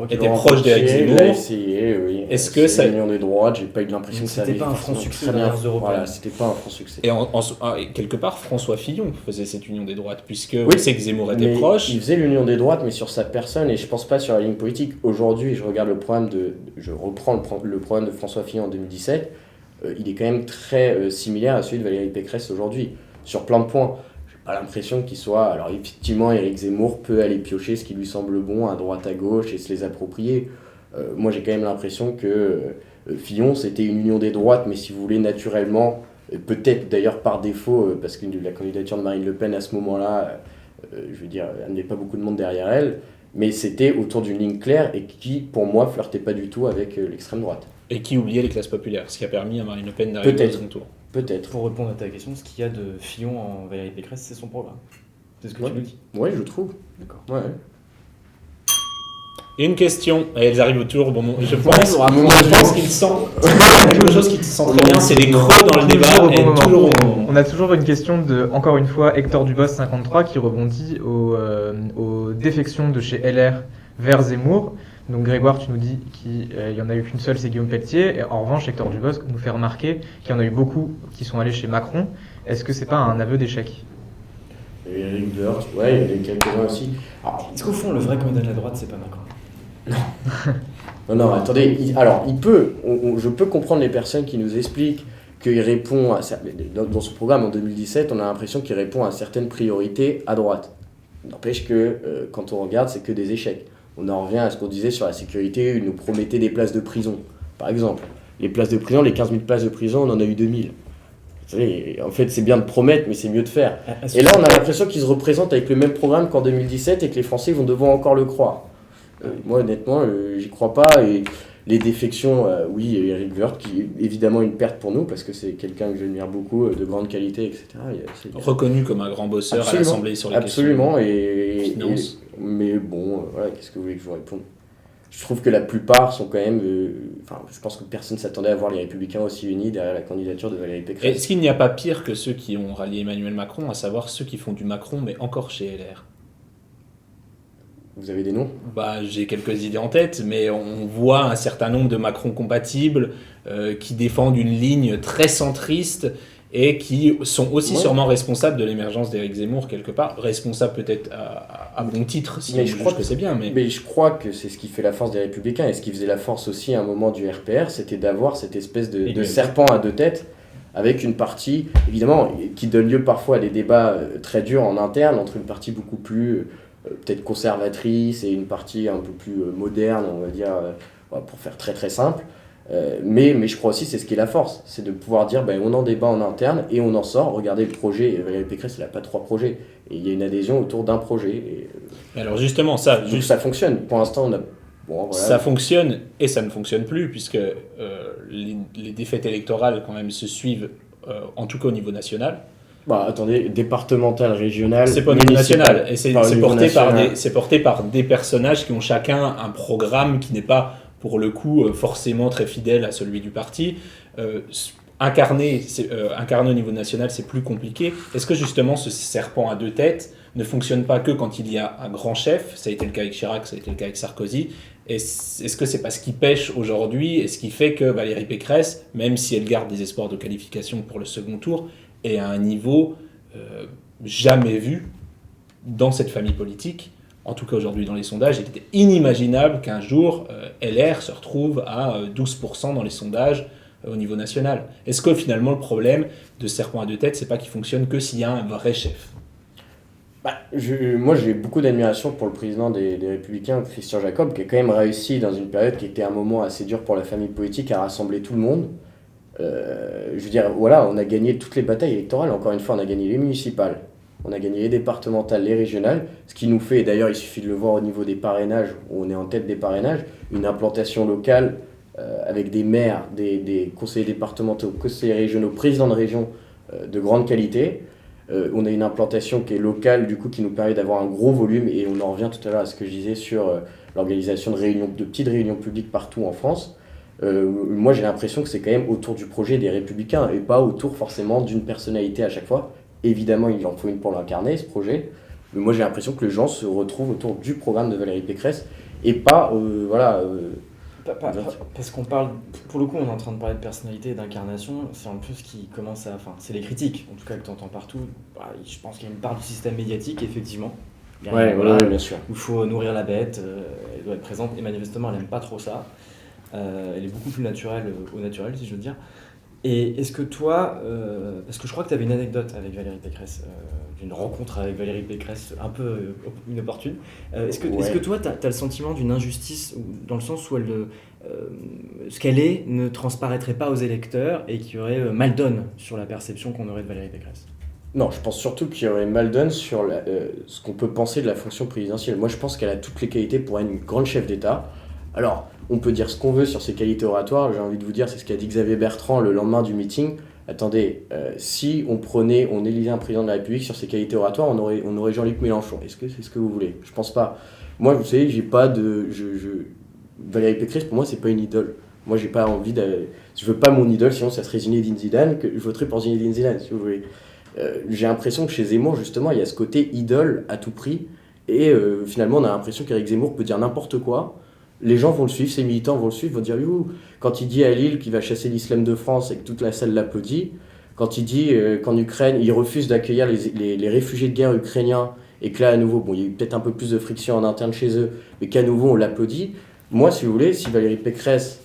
était proche d'Éric Zemmour. Il a essayé, oui. Est-ce que ça... l'union des droites, j'ai pas eu l'impression que ça C'était allait pas un forcément franc succès très dans bien. les européennes. Voilà, c'était pas un franc succès. Et quelque part, François Fillon faisait cette union des droites, puisque Oui, on sait que Zemmour était Mais proche. il faisait l'union des droites, mais sur sa personne, et je pense pas sur la ligne politique. Aujourd'hui, je regarde le programme je reprends le programme de François Fillon en 2017, il est quand même très similaire à celui de Valérie Pécresse aujourd'hui, sur plein de points. J'ai pas l'impression qu'il soit... Alors effectivement, Éric Zemmour peut aller piocher ce qui lui semble bon à droite, à gauche, et se les approprier. Moi, j'ai quand même l'impression que Fillon, c'était une union des droites, mais si vous voulez, naturellement, peut-être d'ailleurs par défaut, parce que la candidature de Marine Le Pen à ce moment-là, je veux dire, elle n'avait pas beaucoup de monde derrière elle, mais c'était autour d'une ligne claire et qui, pour moi, flirtait pas du tout avec l'extrême droite. Et qui oubliait les classes populaires, ce qui a permis à Marine Le Pen d'arriver au second tour. Peut-être. Pour répondre à ta question, ce qu'il y a de Fillon en Valérie Pécresse, c'est son programme. C'est ce que Ouais. tu nous dis. Ouais, je trouve. D'accord. Ouais. Et une question, et elles arrivent autour, bon, je Ouais, pense, à un moment je pense qu'il sent quelque chose qui te sent très bien, c'est les creux dans le débat, Toujours au et bon moment. toujours au bon moment. On a toujours une question de, encore une fois, Hector Dubos 53 qui rebondit aux défections de chez LR vers Zemmour. Donc Grégoire, tu nous dis qu'il y en a eu qu'une seule, c'est Guillaume Pelletier. Et en revanche, Hector Dubos nous fait remarquer qu'il y en a eu beaucoup qui sont allés chez Macron. Est-ce que c'est pas un aveu d'échec? Et Eric Woerth, ouais, il y en a eu quelques-uns aussi. Alors, Est-ce qu'au fond, le vrai candidat de la droite, c'est pas Macron? non, attendez. Je peux comprendre les personnes qui nous expliquent qu'il répond à... Dans ce programme, en 2017, on a l'impression qu'il répond à certaines priorités à droite. N'empêche que, quand on regarde, c'est que des échecs. On en revient à ce qu'on disait sur la sécurité, il nous promettait des places de prison. Par exemple, les places de prison, les 15 000 places de prison, on en a eu 2000. Vous savez, en fait, c'est bien de promettre, mais c'est mieux de faire. Et là, on a l'impression qu'ils se représentent avec le même programme qu'en 2017 et que les Français vont devoir encore le croire. Moi, honnêtement, j'y crois pas. Et les défections, oui, Eric Woerth, qui est évidemment une perte pour nous, parce que c'est quelqu'un que j'admire beaucoup, de grande qualité, etc. Reconnu comme un grand bosseur à Absolument. l'Assemblée sur les Absolument, finances. mais bon, voilà, qu'est-ce que vous voulez que je vous réponde? Je trouve que la plupart sont quand même... je pense que personne ne s'attendait à voir les Républicains aussi unis derrière la candidature de Valérie Pécresse. Est-ce qu'il n'y a pas pire que ceux qui ont rallié Emmanuel Macron, à savoir ceux qui font du Macron, mais encore chez LR? Vous avez des noms? J'ai quelques idées en tête, mais on voit un certain nombre de Macron compatibles qui défendent une ligne très centriste et qui sont aussi sûrement responsables de l'émergence d'Éric Zemmour quelque part. Responsables peut-être à bon titre, si Mais on je juge crois que c'est bien. Mais... je crois que c'est ce qui fait la force des Républicains et ce qui faisait la force aussi à un moment du RPR, c'était d'avoir cette espèce de serpent à deux têtes avec une partie, évidemment, qui donne lieu parfois à des débats très durs en interne entre une partie beaucoup plus... peut-être conservatrice et une partie un peu plus moderne, on va dire, pour faire très très simple. Mais je crois aussi c'est ce qui est la force, c'est de pouvoir dire on en débat en interne et on en sort. Regardez le projet, Valérie Pécresse elle n'a pas 3 projets, et il y a une adhésion autour d'un projet. Et, alors justement, ça fonctionne. Pour l'instant, on a... voilà. Ça fonctionne et ça ne fonctionne plus, puisque les défaites électorales quand même se suivent, en tout cas au niveau national. Attendez, départemental, régional, c'est pas au niveau national, et c'est porté par des personnages qui ont chacun un programme qui n'est pas, pour le coup, forcément très fidèle à celui du parti. incarner au niveau national, c'est plus compliqué. Est-ce que justement ce serpent à deux têtes ne fonctionne pas que quand il y a un grand chef? Ça a été le cas avec Chirac, ça a été le cas avec Sarkozy. Est-ce que c'est pas ce qui pêche aujourd'hui et ce qui fait que Valérie Pécresse, même si elle garde des espoirs de qualification pour le second tour, est à un niveau jamais vu dans cette famille politique? En tout cas aujourd'hui dans les sondages, il était inimaginable qu'un jour LR se retrouve à 12% dans les sondages au niveau national. Est-ce que finalement le problème de serpent à deux têtes, c'est pas qu'il fonctionne que s'il y a un vrai chef? Moi, j'ai beaucoup d'admiration pour le président des Républicains, Christian Jacob, qui a quand même réussi dans une période qui était un moment assez dur pour la famille politique à rassembler tout le monde. Je veux dire, voilà, on a gagné toutes les batailles électorales. Encore une fois, on a gagné les municipales, on a gagné les départementales, les régionales, ce qui nous fait, et d'ailleurs il suffit de le voir au niveau des parrainages, où on est en tête des parrainages, une implantation locale avec des maires, des conseillers départementaux, conseillers régionaux, présidents de région de grande qualité. On a une implantation qui est locale, du coup, qui nous permet d'avoir un gros volume, et on en revient tout à l'heure à ce que je disais sur l'organisation de petites réunions publiques partout en France. Moi, j'ai l'impression que c'est quand même autour du projet des Républicains, et pas autour forcément d'une personnalité à chaque fois. Évidemment, il en faut une pour l'incarner, ce projet, mais moi, j'ai l'impression que les gens se retrouvent autour du programme de Valérie Pécresse, et pas, Parce qu'on parle, pour le coup, on est en train de parler de personnalité et d'incarnation, c'est un peu ce qui commence à. Enfin, c'est les critiques, en tout cas, que tu entends partout. Je pense qu'il y a une part du système médiatique, effectivement. Ouais, bien sûr. Il faut nourrir la bête, elle doit être présente, et manifestement, elle n'aime pas trop ça. Elle est beaucoup plus naturelle, au naturel, si je veux dire. Et est-ce que toi, parce que je crois que tu avais une anecdote avec Valérie Pécresse, d'une rencontre avec Valérie Pécresse un peu inopportune, est-ce que toi, tu as le sentiment d'une injustice, dans le sens où ce qu'elle est ne transparaîtrait pas aux électeurs et qu'il y aurait mal donne sur la perception qu'on aurait de Valérie Pécresse? Non, je pense surtout qu'il y aurait mal donne sur ce qu'on peut penser de la fonction présidentielle. Moi, je pense qu'elle a toutes les qualités pour être une grande chef d'État. Alors, on peut dire ce qu'on veut sur ses qualités oratoires. J'ai envie de vous dire, c'est ce qu'a dit Xavier Bertrand le lendemain du meeting. Attendez, si on élisait un président de la République sur ses qualités oratoires, on aurait Jean-Luc Mélenchon. Est-ce que c'est ce que vous voulez? Je pense pas. Moi, vous savez, j'ai pas de... Valérie Pécresse, pour moi, c'est pas une idole. Moi, j'ai pas envie de... Je veux pas mon idole, sinon ça serait Zinedine Zidane, que je voterais pour Zinedine Zidane, si vous voulez. J'ai l'impression que chez Zemmour, justement, il y a ce côté idole à tout prix. Et finalement, on a l'impression qu'Éric Zemmour peut dire n'importe quoi. Les gens vont le suivre, ses militants vont le suivre, vont dire youhou. Quand il dit à Lille qu'il va chasser l'islam de France et que toute la salle l'applaudit, quand il dit qu'en Ukraine, il refuse d'accueillir les réfugiés de guerre ukrainiens et que là, à nouveau, bon, il y a eu peut-être un peu plus de friction en interne chez eux, mais qu'à nouveau, on l'applaudit. Moi, si vous voulez, si Valérie Pécresse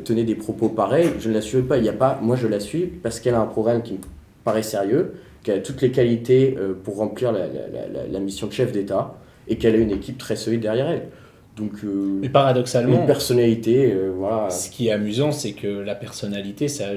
tenait des propos pareils, je ne la suivais pas. Moi, je la suis parce qu'elle a un programme qui me paraît sérieux, qu'elle a toutes les qualités pour remplir la mission de chef d'État et qu'elle a une équipe très solide derrière elle. Donc, mais paradoxalement, une personnalité, voilà. Ce qui est amusant, c'est que la personnalité, ça a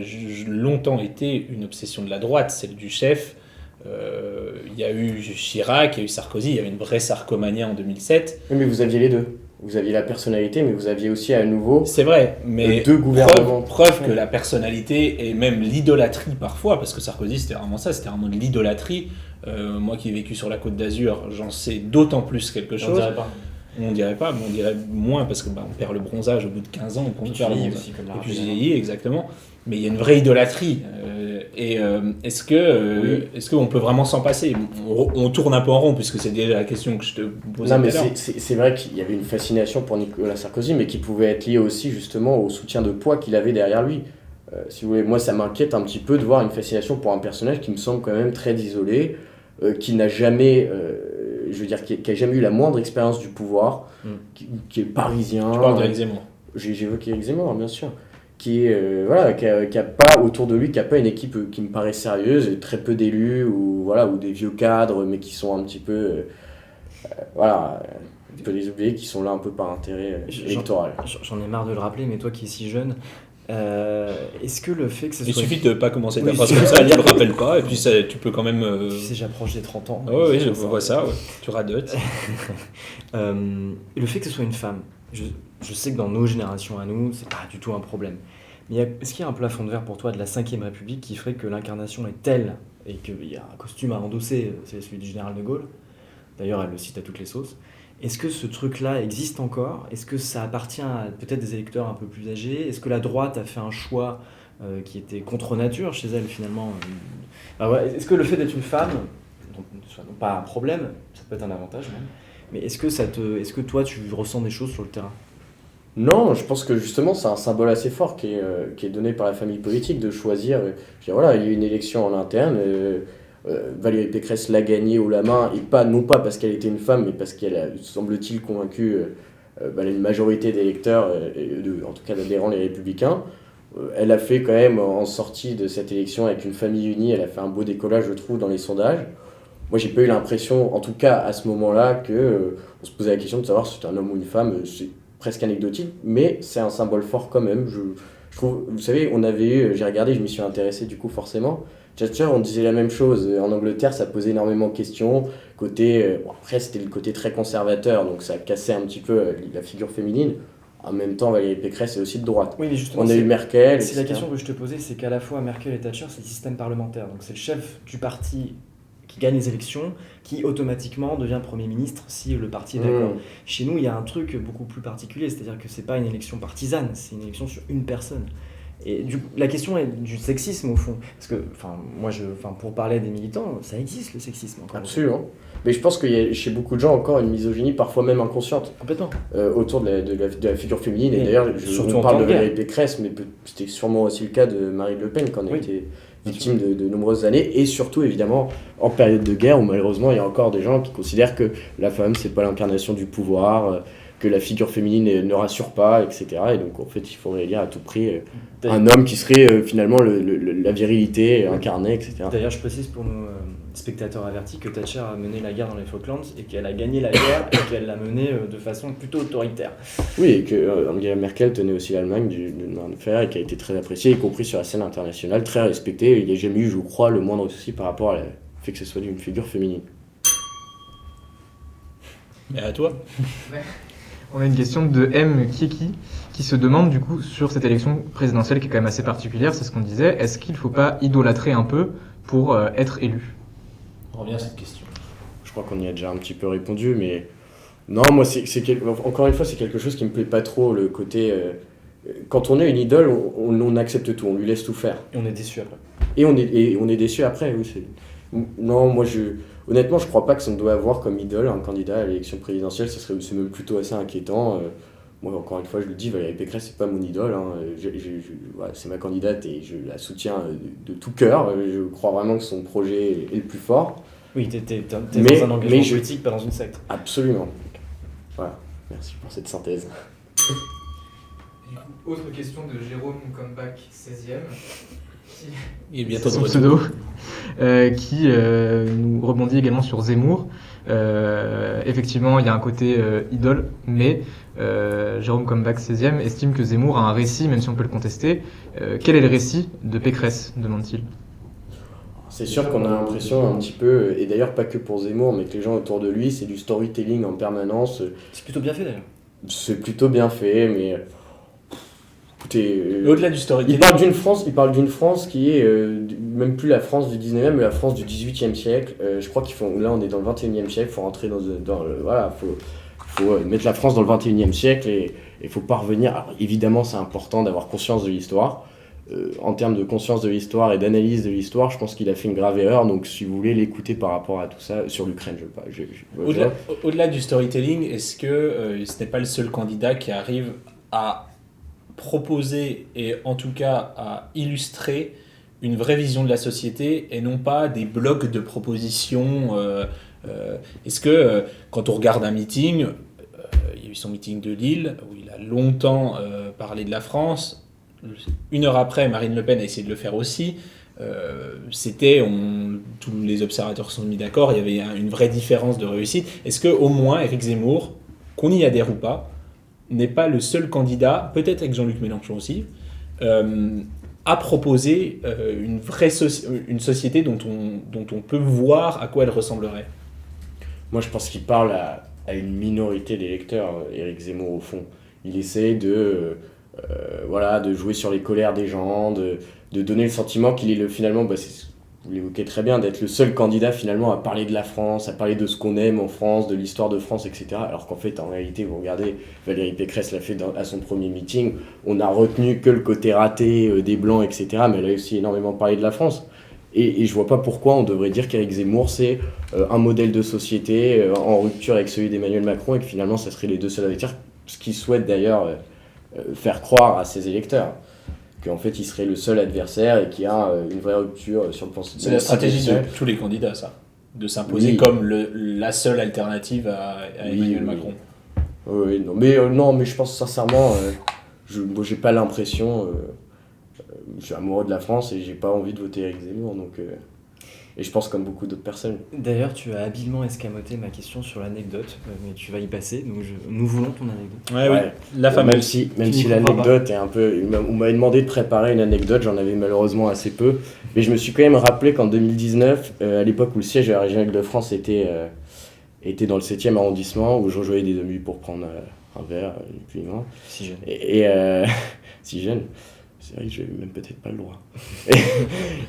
longtemps été une obsession de la droite, celle du chef. Il y a eu Chirac, il y a eu Sarkozy, il y avait une vraie sarcomanie en 2007. Oui, mais vous aviez les deux. Vous aviez la personnalité, mais vous aviez aussi à nouveau... C'est vrai, mais deux gouvernements. Preuve que la personnalité et même l'idolâtrie parfois, parce que Sarkozy c'était vraiment ça, c'était vraiment de l'idolâtrie. Moi qui ai vécu sur la Côte d'Azur, j'en sais d'autant plus quelque chose. On dirait pas, mais on dirait moins parce que on perd le bronzage au bout de 15 ans. On perd le bronzage. Aussi, comme et puis j'ai vieilli, exactement. Mais il y a une vraie idolâtrie. Est-ce qu'on peut vraiment s'en passer? On tourne un peu en rond, puisque c'est déjà la question que je te posais. Non, mais c'est vrai qu'il y avait une fascination pour Nicolas Sarkozy, mais qui pouvait être liée aussi justement au soutien de poids qu'il avait derrière lui. Si vous voulez, moi ça m'inquiète un petit peu de voir une fascination pour un personnage qui me semble quand même très isolé, qui n'a jamais... je veux dire, qui n'a jamais eu la moindre expérience du pouvoir, qui est parisien. Tu parles d'Éric Zemmour. J'ai évoqué Éric Zemmour, bien sûr. Qui a pas autour de lui, qui n'a pas une équipe qui me paraît sérieuse, très peu d'élus, ou des vieux cadres, mais qui sont un petit peu... on peut les oublier, qui sont là un peu par intérêt électoral. J'en ai marre de le rappeler, mais toi qui es si jeune, est-ce que le fait que ce soit... Il suffit de ne pas commencer ta phrase comme ça, tu ne le rappelles pas, et puis ça, tu peux quand même... Tu sais, j'approche des 30 ans. Oui, je vois ça, ouais. Tu radotes. Le fait que ce soit une femme, je sais que dans nos générations à nous, c'est pas du tout un problème. Mais est-ce qu'il y a un plafond de verre pour toi de la 5ème République qui ferait que l'incarnation est telle, et qu'il y a un costume à endosser, c'est celui du général de Gaulle, d'ailleurs elle le cite à toutes les sauces. Est-ce que ce truc-là existe encore? Est-ce que ça appartient à peut-être des électeurs un peu plus âgés? Est-ce que la droite a fait un choix qui était contre nature chez elle finalement. Est-ce que le fait d'être une femme, donc, soit non pas un problème, ça peut être un avantage même, mais est-ce que toi tu ressens des choses sur le terrain? Non, je pense que justement c'est un symbole assez fort qui est donné par la famille politique de choisir. Je veux dire, voilà, il y a eu une élection en interne. Valérie Pécresse l'a gagnée haut la main, et non pas parce qu'elle était une femme, mais parce qu'elle a, semble-t-il, convaincu une majorité d'électeurs, en tout cas d'adhérents les Républicains. Elle a fait quand même, en sortie de cette élection avec une famille unie, elle a fait un beau décollage, je trouve, dans les sondages. Moi, j'ai pas eu l'impression, en tout cas à ce moment-là, que on se posait la question de savoir si c'était un homme ou une femme. C'est presque anecdotique, mais c'est un symbole fort quand même. Je trouve, vous savez, j'ai regardé, je m'y suis intéressé du coup forcément. Thatcher, on disait la même chose. En Angleterre, ça posait énormément de questions. Après, c'était le côté très conservateur, donc ça cassait un petit peu la figure féminine. En même temps, Valérie Pécresse est aussi de droite. Oui, mais justement, On a eu Merkel. C'est la question que je te posais, c'est qu'à la fois Merkel et Thatcher, c'est le système parlementaire. Donc c'est le chef du parti qui gagne les élections, qui automatiquement devient Premier ministre si le parti est d'accord. Chez nous, il y a un truc beaucoup plus particulier, c'est-à-dire que c'est pas une élection partisane, c'est une élection sur une personne. Et la question est du sexisme au fond. Parce que, pour parler des militants, ça existe le sexisme encore. Absolument. Mais je pense qu'il y a chez beaucoup de gens encore une misogynie, parfois même inconsciente, Complètement. autour de la figure féminine. Et d'ailleurs, on parle de Valérie Pécresse, mais c'était sûrement aussi le cas de Marine Le Pen, quand elle était victime de nombreuses années. Et surtout, évidemment, en période de guerre, où malheureusement, il y a encore des gens qui considèrent que la femme, c'est pas l'incarnation du pouvoir, que la figure féminine ne rassure pas, etc. Et donc, en fait, il faudrait élire à tout prix un homme qui serait finalement la virilité incarnée, etc. D'ailleurs, je précise pour nos spectateurs avertis que Thatcher a mené la guerre dans les Falklands et qu'elle a gagné la guerre et qu'elle l'a menée de façon plutôt autoritaire. Oui, et que Angela Merkel tenait aussi l'Allemagne d'une main de fer et qui a été très appréciée, y compris sur la scène internationale, très respectée. Il n'y a jamais eu, je crois, le moindre souci par rapport au fait que ce soit une figure féminine. Mais à toi. On a une question de M. Kieki qui se demande du coup sur cette élection présidentielle qui est quand même assez particulière, c'est ce qu'on disait, est-ce qu'il ne faut pas idolâtrer un peu pour être élu? On revient à cette question. Je crois qu'on y a déjà un petit peu répondu, mais non, moi, encore une fois, c'est quelque chose qui me plaît pas trop, le côté... quand on est une idole, on accepte tout, on lui laisse tout faire. Et on est déçu après. Et on est déçu après, oui. Non, moi, honnêtement, je crois pas que ça doit avoir comme idole un candidat à l'élection présidentielle, c'est même plutôt assez inquiétant. Moi, encore une fois, je le dis, Valérie Pécresse, c'est pas mon idole. Voilà, c'est ma candidate et je la soutiens de tout cœur. Je crois vraiment que son projet est le plus fort. Oui, t'es dans un engagement politique, pas dans une secte. Absolument. Voilà, merci pour cette synthèse. Autre question de Jérôme Comeback 16e. Il est bientôt de Son retour. pseudo, qui nous rebondit également sur Zemmour. Effectivement, il y a un côté idole, mais Jérôme Comeback 16e estime que Zemmour a un récit, même si on peut le contester. Quel est le récit de Pécresse, demande-t-il? C'est sûr qu'on a l'impression un petit peu, et d'ailleurs pas que pour Zemmour, mais que les gens autour de lui, c'est du storytelling en permanence. C'est plutôt bien fait d'ailleurs. C'est plutôt bien fait, mais... Écoutez, Au-delà du storytelling. Il parle d'une France qui est même plus la France du 19e, mais la France du 18e siècle. Je crois là on est dans le 21e siècle, il faut rentrer faut mettre la France dans le 21e siècle et il faut pas revenir. Alors, évidemment, c'est important d'avoir conscience de l'histoire. En termes de conscience de l'histoire et d'analyse de l'histoire, je pense qu'il a fait une grave erreur. Donc, si vous voulez l'écouter par rapport à tout ça, sur l'Ukraine, Au-delà du storytelling, est-ce que ce n'est pas le seul candidat qui arrive à proposer et en tout cas à illustrer une vraie vision de la société et non pas des blocs de propositions? Est-ce que quand on regarde un meeting, il y a eu son meeting de Lille où il a longtemps parlé de la France, une heure après Marine Le Pen a essayé de le faire aussi, tous les observateurs se sont mis d'accord, il y avait une vraie différence de réussite. Est-ce que au moins Éric Zemmour, qu'on y adhère ou pas, n'est pas le seul candidat, peut-être avec Jean-Luc Mélenchon aussi, à proposer une société dont on peut voir à quoi elle ressemblerait? Moi, je pense qu'il parle à une minorité d'électeurs, Éric Zemmour, au fond. Il essaie de jouer sur les colères des gens, de donner le sentiment qu'il est finalement, vous l'évoquez très bien, d'être le seul candidat finalement à parler de la France, à parler de ce qu'on aime en France, de l'histoire de France, etc. Alors qu'en fait, en réalité, vous regardez, Valérie Pécresse l'a fait à son premier meeting, on a retenu que le côté raté des Blancs, etc. Mais elle a aussi énormément parlé de la France. Et je vois pas pourquoi on devrait dire qu'Éric Zemmour, c'est un modèle de société en rupture avec celui d'Emmanuel Macron et que finalement, ça serait les deux seuls à dire, ce qu'il souhaite d'ailleurs faire croire à ses électeurs. Qu'en fait, il serait le seul adversaire et qu'il y a une vraie rupture sur le plan. C'est la stratégie de tous les candidats, ça. De s'imposer comme la seule alternative à Emmanuel Macron. Oui, non, mais je pense sincèrement, moi, j'ai pas l'impression. Je suis amoureux de la France et j'ai pas envie de voter Éric Zemmour, donc. Et je pense comme beaucoup d'autres personnes. D'ailleurs, tu as habilement escamoté ma question sur l'anecdote, mais tu vas y passer, donc nous voulons ton anecdote. Ouais. La fameuse. Même si l'anecdote est un peu... On m'avait demandé de préparer une anecdote, j'en avais malheureusement assez peu, mais je me suis quand même rappelé qu'en 2019, à l'époque où le siège de la région Île-de-France était dans le 7e arrondissement, où je rejoignais des amis pour prendre un verre, puis non. Si jeune. Si jeune. C'est vrai que j'ai même peut-être pas le droit.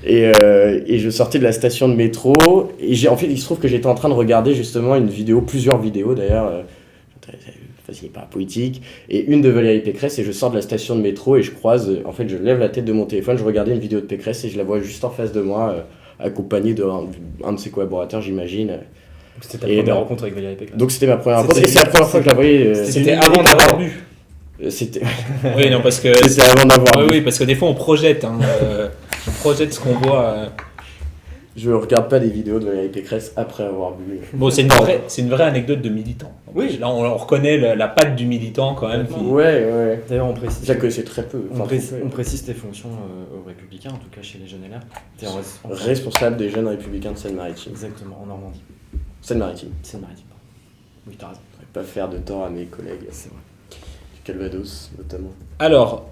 et je sortais de la station de métro et en fait il se trouve que j'étais en train de regarder justement plusieurs vidéos d'ailleurs, fasciné par la politique, et une de Valérie Pécresse, et je sors de la station de métro et je lève la tête de mon téléphone, je regardais une vidéo de Pécresse et je la vois juste en face de moi, accompagnée d'un de ses collaborateurs, j'imagine. C'était ta première rencontre avec Valérie Pécresse. Donc c'était ma première rencontre et c'est la première fois que je la voyais. C'était avant d'avoir bu. C'était... Oui, non, parce que... C'était avant d'avoir... Oui, parce que des fois on projette, on projette ce qu'on voit. Je regarde pas des vidéos de Valérie Pécresse après avoir bu. Bon, c'est une vraie anecdote de militant. Oui. Là, on reconnaît la patte du militant quand même. Ouais. D'ailleurs, on précise... Je la connaissais très peu. On précise tes fonctions aux Républicains, en tout cas chez les Jeunes LR. T'es responsable des Jeunes Républicains de Seine-Maritime. Exactement, en Normandie. Seine-Maritime. Oui, t'as raison. Je ne vais pas faire de tort à mes collègues. C'est vrai. Calvados, notamment. Alors,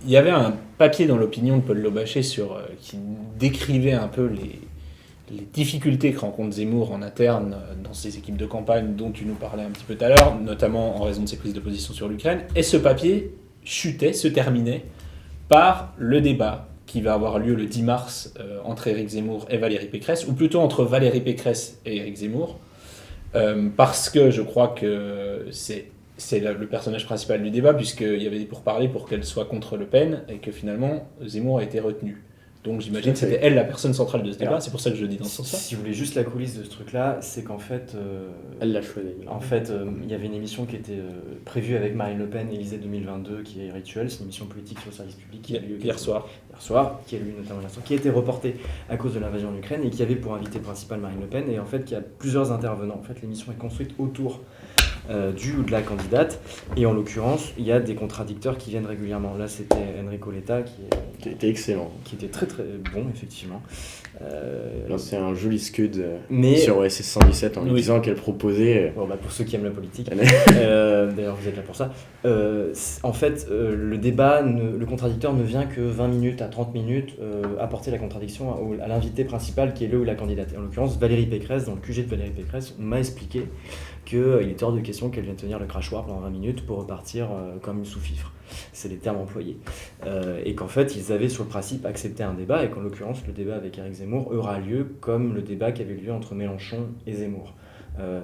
il y avait un papier dans l'opinion de Paul Lobaché qui décrivait un peu les difficultés que rencontre Zemmour en interne dans ses équipes de campagne dont tu nous parlais un petit peu tout à l'heure, notamment en raison de ses prises de position sur l'Ukraine. Et ce papier se terminait par le débat qui va avoir lieu le 10 mars entre Éric Zemmour et Valérie Pécresse, ou plutôt entre Valérie Pécresse et Éric Zemmour, parce que je crois que c'est le personnage principal du débat, puisqu'il y avait des pourparlers pour qu'elle soit contre Le Pen, et que finalement Zemmour a été retenu. Donc j'imagine que c'était elle la personne centrale de ce débat, c'est pour ça que je le dis dans ce sens-là. Si vous voulez juste la coulisse de ce truc-là, c'est qu'en fait... elle l'a choisi. En fait, il y avait une émission qui était prévue avec Marine Le Pen, Élysée 2022, qui est Rituel, c'est une émission politique sur le service public qui a lieu hier soir, qui a eu notamment hier soir, qui a été reportée à cause de l'invasion de l'Ukraine, et qui avait pour invité principal Marine Le Pen, et en fait, il y a plusieurs intervenants. En fait, l'émission est construite autour du ou de la candidate, et en l'occurrence il y a des contradicteurs qui viennent régulièrement. Là c'était Enrico Letta qui était excellent, qui était très très bon effectivement. Là, c'est un joli scud sur OSS 117 en lui disant qu'elle proposait... Bon, pour ceux qui aiment la politique, d'ailleurs vous êtes là pour ça, en fait le débat, le contradicteur ne vient que 20 minutes à 30 minutes apporter la contradiction à l'invité principal qui est le ou la candidate. Et en l'occurrence Valérie Pécresse, dans le QG de Valérie Pécresse, m'a expliqué qu'il était hors de question qu'elle vienne tenir le crachoir pendant 20 minutes pour repartir comme une sous-fifre. C'est les termes employés. Et qu'en fait, ils avaient sur le principe accepté un débat, et qu'en l'occurrence, le débat avec Éric Zemmour aura lieu comme le débat qui avait lieu entre Mélenchon et Zemmour.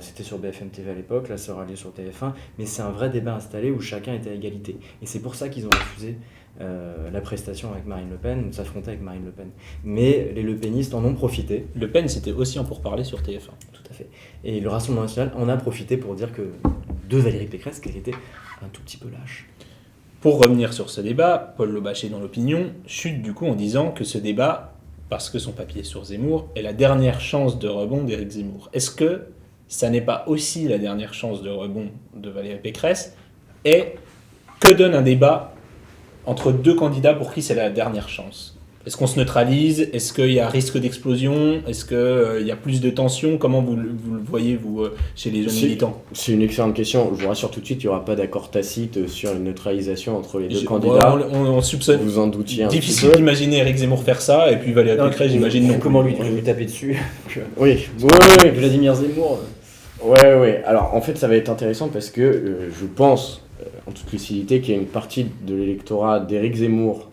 C'était sur BFM TV à l'époque, là ça aura lieu sur TF1, mais c'est un vrai débat installé où chacun était à égalité. Et c'est pour ça qu'ils ont refusé la prestation avec Marine Le Pen, ou de s'affronter avec Marine Le Pen. Mais les Le Penistes en ont profité. Le Pen, c'était aussi en pourparlers sur TF1. Tout à fait. Et le Rassemblement national en a profité pour dire que de Valérie Pécresse, qu'elle était un tout petit peu lâche. Pour revenir sur ce débat, Paul Lobaché dans l'opinion chute du coup en disant que ce débat, parce que son papier est sur Zemmour, est la dernière chance de rebond d'Éric Zemmour. Est-ce que ça n'est pas aussi la dernière chance de rebond de Valérie Pécresse? Et que donne un débat entre deux candidats pour qui c'est la dernière chance? Est-ce qu'on se neutralise? Est-ce qu'il y a risque d'explosion? Est-ce qu'il y a plus de tension? Comment vous le voyez, vous, chez les jeunes militants? C'est une excellente question. Je vous rassure tout de suite, il n'y aura pas d'accord tacite sur une neutralisation entre les deux candidats. On soupçonne. Vous en doutiez un difficile d'imaginer Éric Zemmour faire ça, et puis Valérie Pécresse, j'imagine non. Comment lui taper dessus? Oui. Vladimir Zemmour. Ouais. Alors, en fait, ça va être intéressant parce que je pense, en toute lucidité, qu'il y a une partie de l'électorat d'Éric Zemmour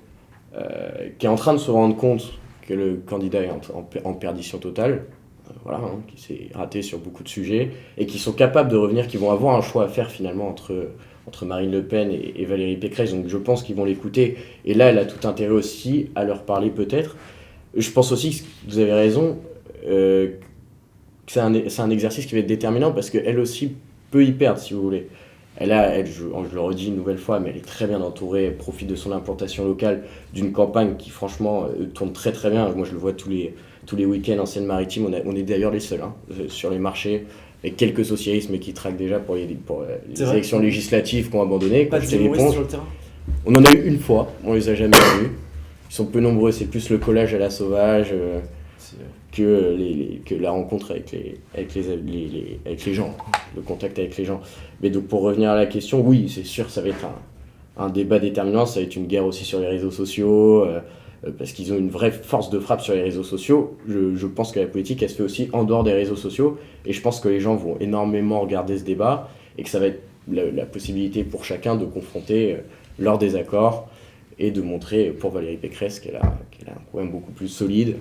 qui est en train de se rendre compte que le candidat est en perdition totale, voilà, hein, qui s'est raté sur beaucoup de sujets, et qui sont capables de revenir, qui vont avoir un choix à faire finalement entre Marine Le Pen et Valérie Pécresse. Donc je pense qu'ils vont l'écouter. Et là, elle a tout intérêt aussi à leur parler peut-être. Je pense aussi que vous avez raison, que c'est un exercice qui va être déterminant parce qu'elle aussi peut y perdre, si vous voulez. Je le redis une nouvelle fois, mais elle est très bien entourée, elle profite de son implantation locale, d'une campagne qui franchement tourne très très bien. Moi je le vois tous les week-ends en Seine-Maritime, on est d'ailleurs les seuls sur les marchés, avec quelques socialistes mais qui traquent déjà pour les élections législatives qui ont abandonné. Pas de humoristes sur le terrain. On en a eu une fois, on les a jamais vus. Ils sont peu nombreux, c'est plus le collage à la sauvage que la rencontre avec les gens, le contact avec les gens. Mais donc pour revenir à la question, oui, c'est sûr, ça va être un débat déterminant, ça va être une guerre aussi sur les réseaux sociaux, parce qu'ils ont une vraie force de frappe sur les réseaux sociaux. Je pense que la politique, elle se fait aussi en dehors des réseaux sociaux, et je pense que les gens vont énormément regarder ce débat, et que ça va être la possibilité pour chacun de confronter leurs désaccords, et de montrer pour Valérie Pécresse qu'elle a un problème beaucoup plus solide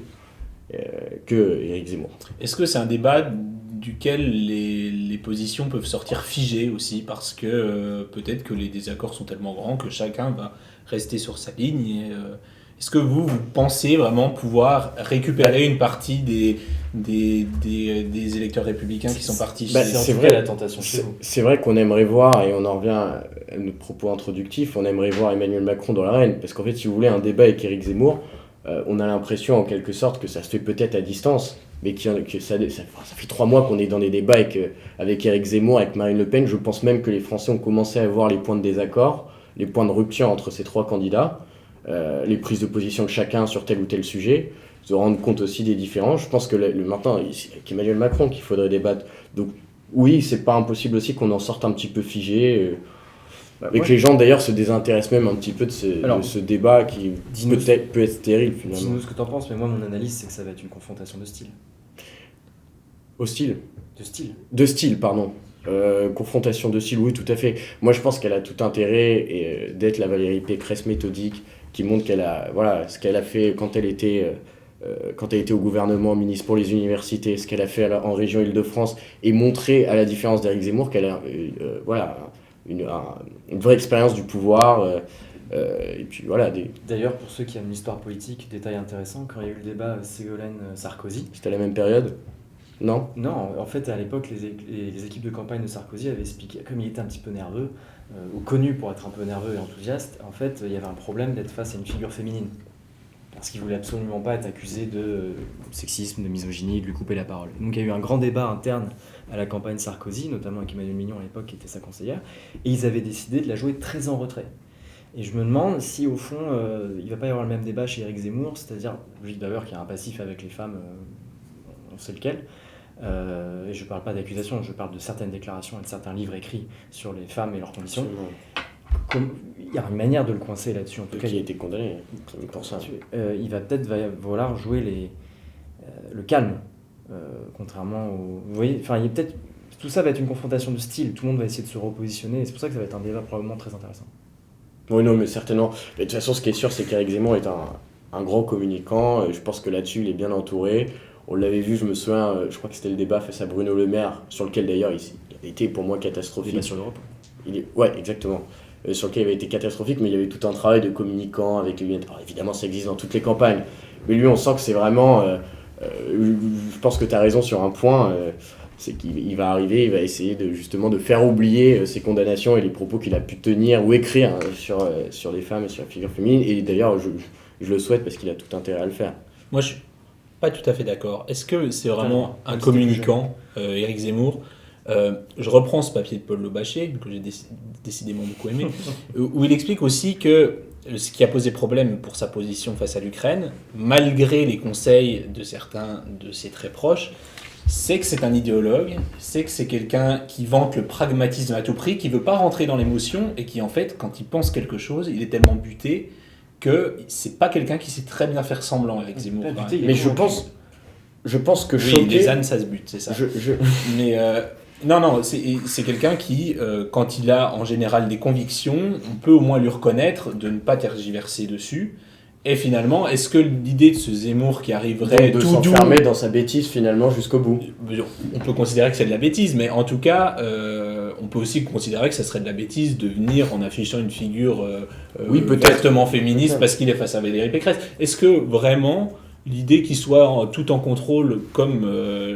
que Éric Zemmour. Est-ce que c'est un débat duquel les positions peuvent sortir figées aussi, parce que peut-être que les désaccords sont tellement grands que chacun va rester sur sa ligne et, est-ce que vous pensez vraiment pouvoir récupérer une partie des électeurs républicains qui sont partis C'est vrai la tentation chez vous. C'est vrai qu'on aimerait voir, et on en revient à notre propos introductif, on aimerait voir Emmanuel Macron dans l'arène, parce qu'en fait, si vous voulez, un débat avec Éric Zemmour, on a l'impression en quelque sorte que ça se fait peut-être à distance, mais que ça fait 3 mois qu'on est dans des débats avec Éric Zemmour, avec Marine Le Pen. Je pense même que les Français ont commencé à voir les points de désaccord, les points de rupture entre ces 3 candidats, les prises de position de chacun sur tel ou tel sujet, se rendre compte aussi des différences. Je pense que maintenant, c'est avec Emmanuel Macron qu'il faudrait débattre. Donc oui, c'est pas impossible aussi qu'on en sorte un petit peu figé, et que les gens d'ailleurs se désintéressent même un petit peu de ce débat qui peut être stérile finalement. Dis-nous ce que t'en penses, mais moi mon analyse c'est que ça va être une confrontation de style. Hostile De style. De style, pardon. Confrontation de style, oui, tout à fait. Moi, je pense qu'elle a tout intérêt d'être la Valérie Pécresse méthodique, qui montre ce qu'elle a fait quand elle était au gouvernement, ministre pour les universités, ce qu'elle a fait en région Île-de-France, et montrer, à la différence d'Éric Zemmour, qu'elle a une vraie expérience du pouvoir. Et puis voilà. D'ailleurs, pour ceux qui aiment l'histoire politique, détail intéressant, quand il y a eu le débat Ségolène-Sarkozy. C'était à la même période ? Non ? Non, en fait, à l'époque, les équipes de campagne de Sarkozy avaient expliqué, comme il était un petit peu nerveux, ou connu pour être un peu nerveux et enthousiaste, en fait, il y avait un problème d'être face à une figure féminine. Parce qu'il voulait absolument pas être accusé de sexisme, de misogynie, de lui couper la parole. Donc il y a eu un grand débat interne à la campagne Sarkozy, notamment avec Emmanuel Mignon à l'époque, qui était sa conseillère, et ils avaient décidé de la jouer très en retrait. Et je me demande si, au fond, il ne va pas y avoir le même débat chez Éric Zemmour, c'est-à-dire, Brigitte Bauer qui a un passif avec les femmes, on sait lequel, et je ne parle pas d'accusation, je parle de certaines déclarations et de certains livres écrits sur les femmes et leurs conditions. Il y a une manière de le coincer là-dessus, en tout cas. Qui a été condamné pour ça. Il va peut-être vouloir jouer le calme, contrairement au... Vous voyez, enfin, il y a peut-être... Tout ça va être une confrontation de style, tout le monde va essayer de se repositionner, et c'est pour ça que ça va être un débat probablement très intéressant. Oui, non, mais certainement. Mais de toute façon, ce qui est sûr, c'est qu'Éric Zemmour est un grand communicant. Je pense que là-dessus, il est bien entouré. On l'avait vu, je me souviens, je crois que c'était le débat face à Bruno Le Maire, sur lequel d'ailleurs il a été pour moi catastrophique. Débat sur l'Europe. Ouais, exactement. Sur lequel il avait été catastrophique, mais il y avait tout un travail de communicant avec lui. Alors, évidemment, ça existe dans toutes les campagnes. Mais lui, on sent que c'est vraiment... je pense que tu as raison sur un point. C'est qu'il va arriver, il va essayer de faire oublier ses condamnations et les propos qu'il a pu tenir ou écrire sur les femmes et sur la figure féminine. Et d'ailleurs, je le souhaite parce qu'il a tout intérêt à le faire. Moi, je suis pas tout à fait d'accord. Est-ce que c'est vraiment un communicant, Éric Zemmour ? Je reprends ce papier de Paul Lobaché, que j'ai décidément beaucoup aimé, où il explique aussi que ce qui a posé problème pour sa position face à l'Ukraine, malgré les conseils de certains de ses très proches, c'est que c'est un idéologue, c'est que c'est quelqu'un qui vante le pragmatisme à tout prix, qui ne veut pas rentrer dans l'émotion et qui, en fait, quand il pense quelque chose, il est tellement buté que c'est pas quelqu'un qui sait très bien faire semblant, Éric Zemmour. Mais je pense que oui, les ânes, ça se bute, c'est ça. Mais non, c'est quelqu'un qui, quand il a en général des convictions, on peut au moins lui reconnaître de ne pas tergiverser dessus Et finalement, est-ce que l'idée de ce Zemmour qui arriverait de tout s'enfermer dans sa bêtise finalement jusqu'au bout. On peut considérer que c'est de la bêtise, mais en tout cas, on peut aussi considérer que ça serait de la bêtise de venir en affichant une figure Oui, peut-être. ouvertement féministe Peut-être. parce qu'il est face à Valérie Pécresse. Est-ce que vraiment l'idée qu'il soit tout en contrôle comme